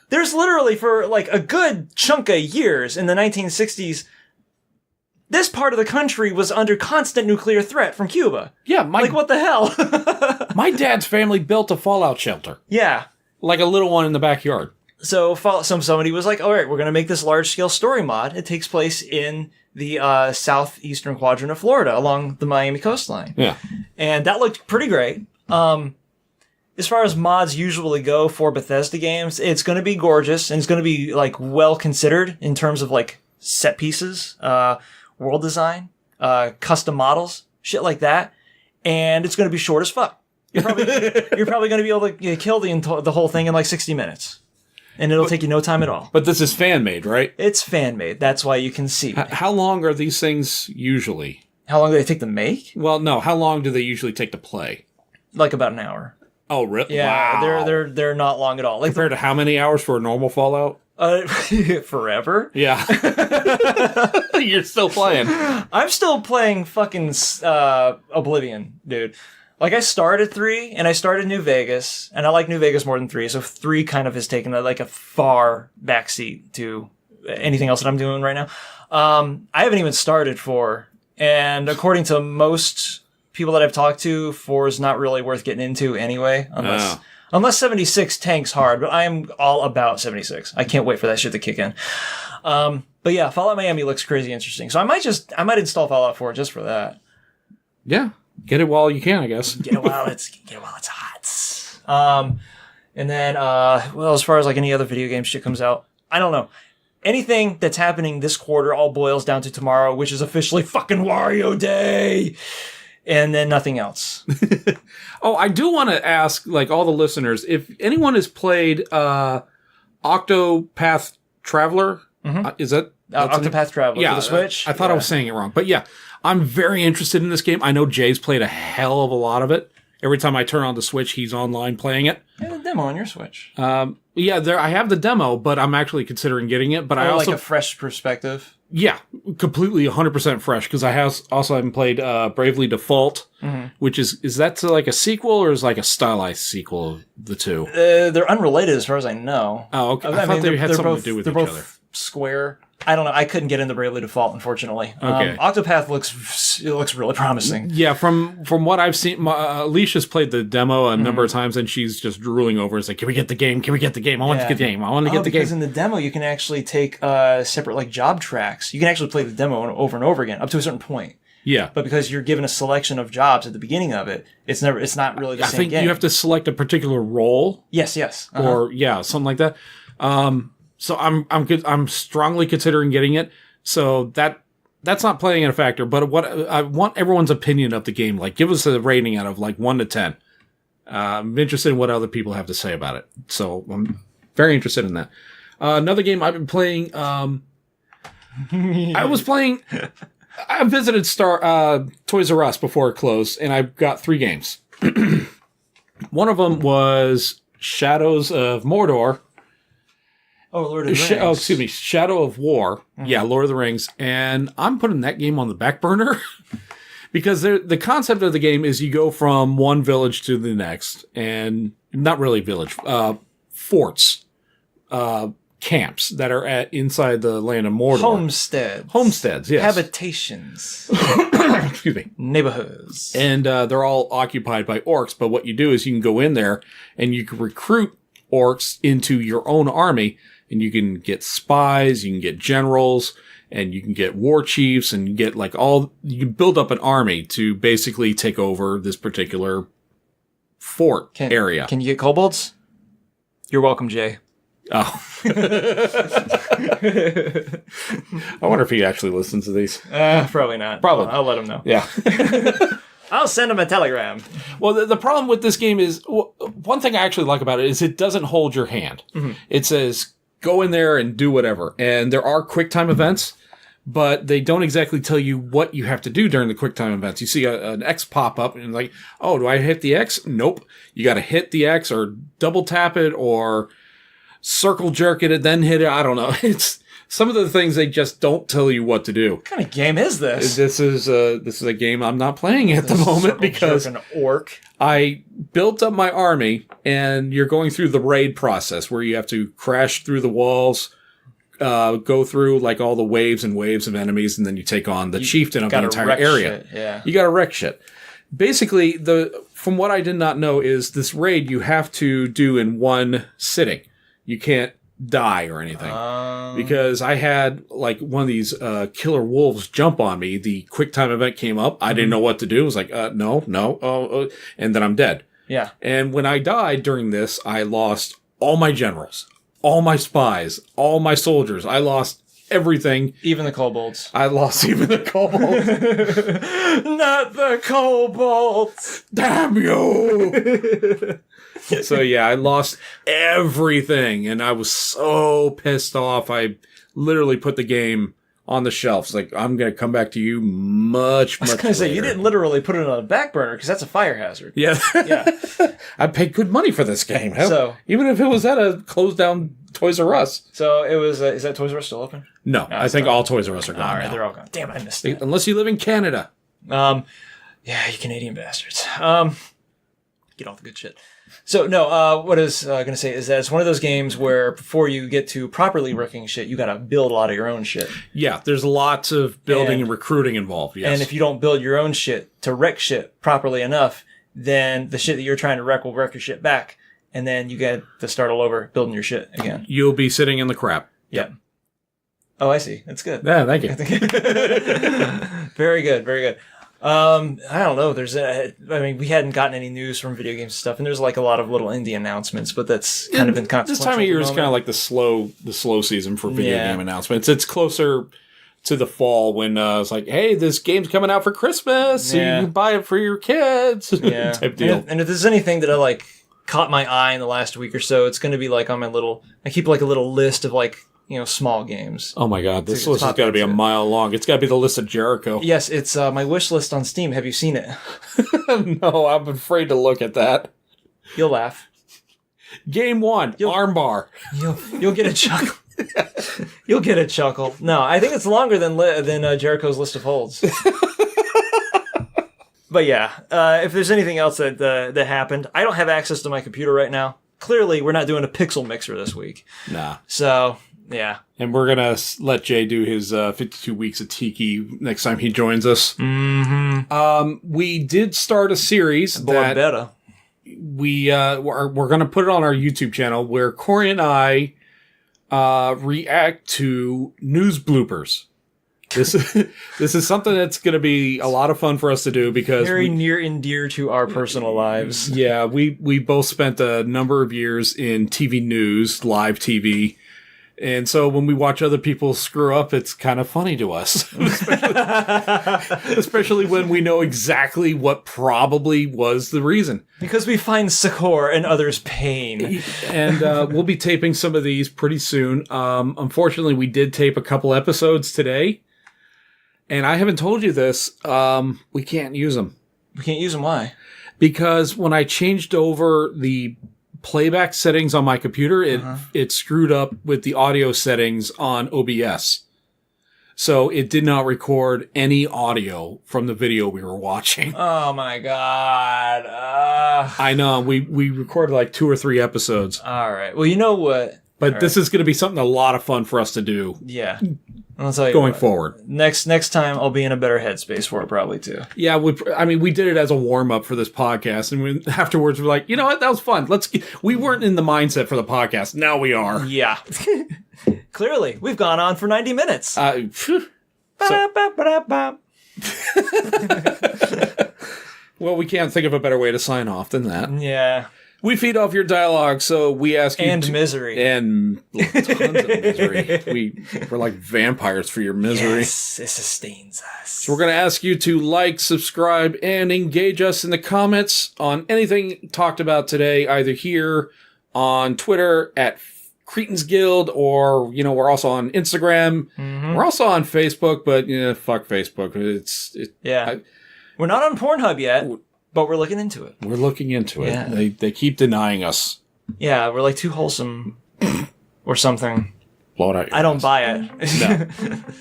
There's literally for like a good chunk of years in the 1960s, this part of the country was under constant nuclear threat from Cuba. Yeah, what the hell? My dad's family built a fallout shelter. Yeah. Like a little one in the backyard. So somebody was like, all right, we're going to make this large-scale story mod. It takes place in the southeastern quadrant of Florida along the Miami coastline. Yeah. And that looked pretty great. As far as mods usually go for Bethesda games, it's going to be gorgeous and it's going to be like well considered in terms of like set pieces, world design, custom models, shit like that. And it's going to be short as fuck. You're probably going to be able to kill the whole thing in like 60 minutes. And it'll take you no time at all. But this is fan-made, right? It's fan-made. That's why you can see. How long are these things usually? How long do they take to make? Well, no. How long do they usually take to play? Like about an hour. Oh, really? Yeah, wow. they're not long at all. Like compared to how many hours for a normal Fallout? Forever. Yeah. You're still playing. I'm still playing fucking Oblivion, dude. Like I started 3 and I started New Vegas, and I like New Vegas more than 3, so 3 kind of has taken like a far backseat to anything else that I'm doing right now. I haven't even started 4, and according to most people that I've talked to, 4 is not really worth getting into anyway, unless 76 tanks hard, but I am all about 76. I can't wait for that shit to kick in. But yeah, Fallout Miami looks crazy interesting. So I might install Fallout 4 just for that. Yeah. Get it while you can, I guess. Get it while it's hot. And then, as far as like any other video game shit comes out, I don't know. Anything that's happening this quarter all boils down to tomorrow, which is officially fucking Wario Day. And then nothing else. Oh, I do want to ask, like, all the listeners, if anyone has played Octopath Traveler, is that... Octopath Traveler for the Switch? I thought I was saying it wrong. But yeah, I'm very interested in this game. I know Jay's played a hell of a lot of it. Every time I turn on the Switch, he's online playing it. Yeah, the demo on your Switch. Yeah, I have the demo, but I'm actually considering getting it. But I also like a fresh perspective. Yeah, completely 100% fresh because I haven't played Bravely Default, which is that like a sequel or is like a stylized sequel of the two? They're unrelated as far as I know. Oh, okay. I thought they had something both, to do with they're each both other. Square. I don't know. I couldn't get into Bravely Default, unfortunately. Okay. Octopath looks really promising. Yeah, from what I've seen, Alicia's played the demo a number of times, and she's just drooling over. It's like, can we get the game? Can we get the game? I want to get the game. I want to get the game. Because in the demo, you can actually take separate like job tracks. You can actually play the demo over and over again up to a certain point. Yeah, But because you're given a selection of jobs at the beginning of it, it's not really the I same think game. you have to select a particular role. Yes. Or something like that. So I'm good. I'm strongly considering getting it. So that's not playing a factor. But what I want everyone's opinion of the game. Like, give us a rating out of like 1 to 10. I'm interested in what other people have to say about it. So I'm very interested in that. Another game I've been playing. I visited Toys R Us before it closed, and I got 3 games. One of them was Shadows of Mordor. Oh, Lord of the Rings. Shadow of War. Yeah, Lord of the Rings. And I'm putting that game on the back burner because the concept of the game is you go from one village to the next, and not really village, forts, camps that are inside the land of Mordor. Homesteads, yes. Habitations. Excuse me. Neighborhoods. And they're all occupied by orcs, but what you do is you can go in there and you can recruit orcs into your own army, and you can get spies, you can get generals, and you can get war chiefs, and you get you can build up an army to basically take over this particular fort area. Can you get kobolds? You're welcome, Jay. Oh. I wonder if he actually listens to these. Probably not. Probably. I'll let him know. Yeah. I'll send him a telegram. Well, the problem with this game is, one thing I actually like about it is it doesn't hold your hand. It says, go in there and do whatever. And there are QuickTime events, but they don't exactly tell you what you have to do during the QuickTime events. You see an X pop up and like, oh, do I hit the X? Nope. You got to hit the X or double tap it or circle jerk it and then hit it. I don't know. It's some of the things they just don't tell you what to do. What kind of game is this? This is a game I'm not playing at the moment because an orc. I built up my army, and you're going through the raid process where you have to crash through the walls, go through like all the waves and waves of enemies, and then you take on the chieftain of the entire area. Shit, yeah. You got to wreck shit. Basically, from what I did not know is this raid you have to do in one sitting. You can't die or anything because I had like one of these killer wolves jump on me. The QuickTime event came up. I didn't know what to do. I was like, no, and then I'm dead. Yeah. And when I died during this, I lost all my generals, all my spies, all my soldiers. I lost everything. Even the kobolds. I lost even the kobolds. Not the kobolds. Damn you. So yeah, I lost everything, and I was so pissed off. I literally put the game on the shelf. It's like, I'm going to come back to you much I was going to say, you didn't literally put it on a back burner, because that's a fire hazard. Yeah. Yeah. I paid good money for this game. Hell, So- even if it was at a closed down Toys R Us. So it was, is that Toys R Us still open? No, I think all Toys R Us are gone All right, now. they're all gone. Damn, I missed it. Unless you live in Canada. Yeah, you Canadian bastards. Get off the good shit. So, no, what I was going to say is that it's one of those games where before you get to properly wrecking shit, you got to build a lot of your own shit. Yeah, there's lots of building and recruiting involved, yes. And if you don't build your own shit to wreck shit properly enough, then the shit that you're trying to wreck will wreck your shit back. And then you get to start all over building your shit again. You'll be sitting in the crap. Yeah. Oh, I see. That's good. Yeah, thank you. Very good. Very good. I don't know. We hadn't gotten any news from video games and stuff, and there's like a lot of little indie announcements, but that's kind of been consequential. This time of year is kind of like the slow season for video game announcements. It's closer to the fall when it's like, hey, this game's coming out for Christmas, so you can buy it for your kids. Yeah. Type deal. And if there's anything that I caught my eye in the last week or so, it's going to be like on my I keep like a little list of like small games. Oh my god, this It's list has got to be a popular, too. mile long. It's got to be the list of Jericho. Yes, it's my wish list on Steam. Have you seen it? No, I'm afraid to look at that. You'll laugh. Game 1, armbar. You'll get a chuckle. You'll get a chuckle. No, I think it's longer than Jericho's list of holds. But yeah, if there's anything else that happened, I don't have access to my computer right now. Clearly, we're not doing a pixel mixer this week. Nah. So, yeah. And we're going to let Jay do his 52 weeks of Tiki next time he joins us. Mm-hmm. We did start a series that better. we're going to put it on our YouTube channel where Corey and I react to news bloopers. This is something that's going to be a lot of fun for us to do because Very near and dear to our personal lives. Yeah, we both spent a number of years in TV news, live TV. And so when we watch other people screw up, it's kind of funny to us. Especially when we know exactly what probably was the reason. Because we find succor in others' pain. And we'll be taping some of these pretty soon. Unfortunately, we did tape a couple episodes today. And I haven't told you this. We can't use them. We can't use them. Why? Because when I changed over the playback settings on my computer, it screwed up with the audio settings on OBS. So it did not record any audio from the video we were watching. Oh my god. I know. We recorded like 2 or 3 episodes. All right. Well, you know what? But this is going to be something a lot of fun for us to do. Yeah. I'll tell you going what. forward. Next time, I'll be in a better headspace for it, probably, too. Yeah, we did it as a warm-up for this podcast, and afterwards we're like, you know what, that was fun. We weren't in the mindset for the podcast. Now we are. Yeah. Clearly, we've gone on for 90 minutes. Well, we can't think of a better way to sign off than that. Yeah. We feed off your dialogue, so we ask you And misery. And tons of misery. We're like vampires for your misery. Yes, it sustains us. So we're going to ask you to like, subscribe, and engage us in the comments on anything talked about today, either here on Twitter at Cretans Guild, or, we're also on Instagram. Mm-hmm. We're also on Facebook, but, fuck Facebook. We're not on Pornhub yet. But we're looking into it. We're looking into it. Yeah. They keep denying us. Yeah, we're like too wholesome or something. Blow it out. I don't buy it. No.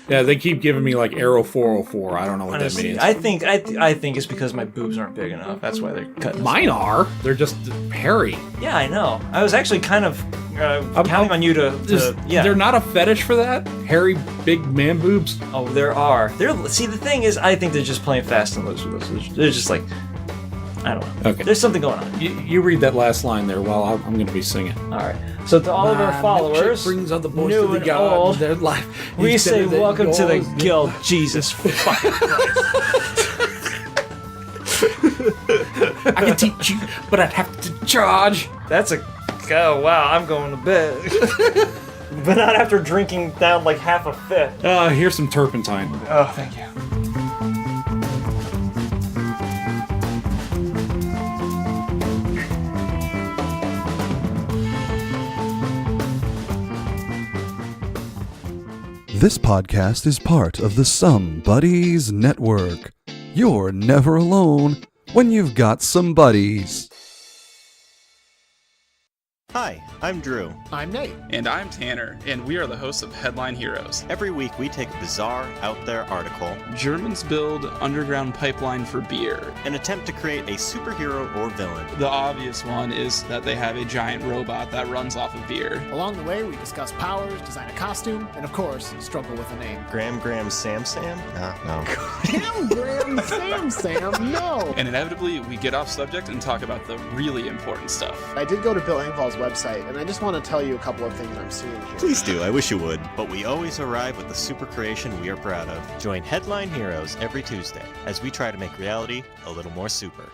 Yeah, they keep giving me like Arrow 404. I don't know what Honestly, that means. I think it's because my boobs aren't big enough. That's why they're cutting. Mine are. They're just hairy. Yeah, I know. I was actually kind of counting on you to yeah. They're not a fetish for that? Hairy, big man boobs? Oh, there are. See, the thing is, I think they're just playing fast and loose with us. They're just like, I don't know. Okay. There's something going on. You read that last line there while I'm going to be singing. All right. So to all of our followers, brings other boys new to the and God, old, their life. we say welcome to the guild. Jesus fucking Christ. I can teach you, but I'd have to charge. Oh wow, I'm going to bed. But not after drinking down like half a fifth. Here's some turpentine. Oh, thank you. This podcast is part of the Some Buddies Network. You're never alone when you've got some buddies. Hi, I'm Drew. I'm Nate. And I'm Tanner, and we are the hosts of Headline Heroes. Every week we take a bizarre, out there article, Germans build underground pipeline for beer. and attempt to create a superhero or villain. The obvious one is that they have a giant robot that runs off of beer. Along the way, we discuss powers, design a costume, and of course, struggle with a name. Graham Sam? No. Damn, Sam, no! And inevitably, we get off subject and talk about the really important stuff. I did go to Bill Engvall's website, and I just want to tell you a couple of things I'm seeing here. Please do, I wish you would. But we always arrive with the super creation we are proud of. Join Headline Heroes every Tuesday as we try to make reality a little more super.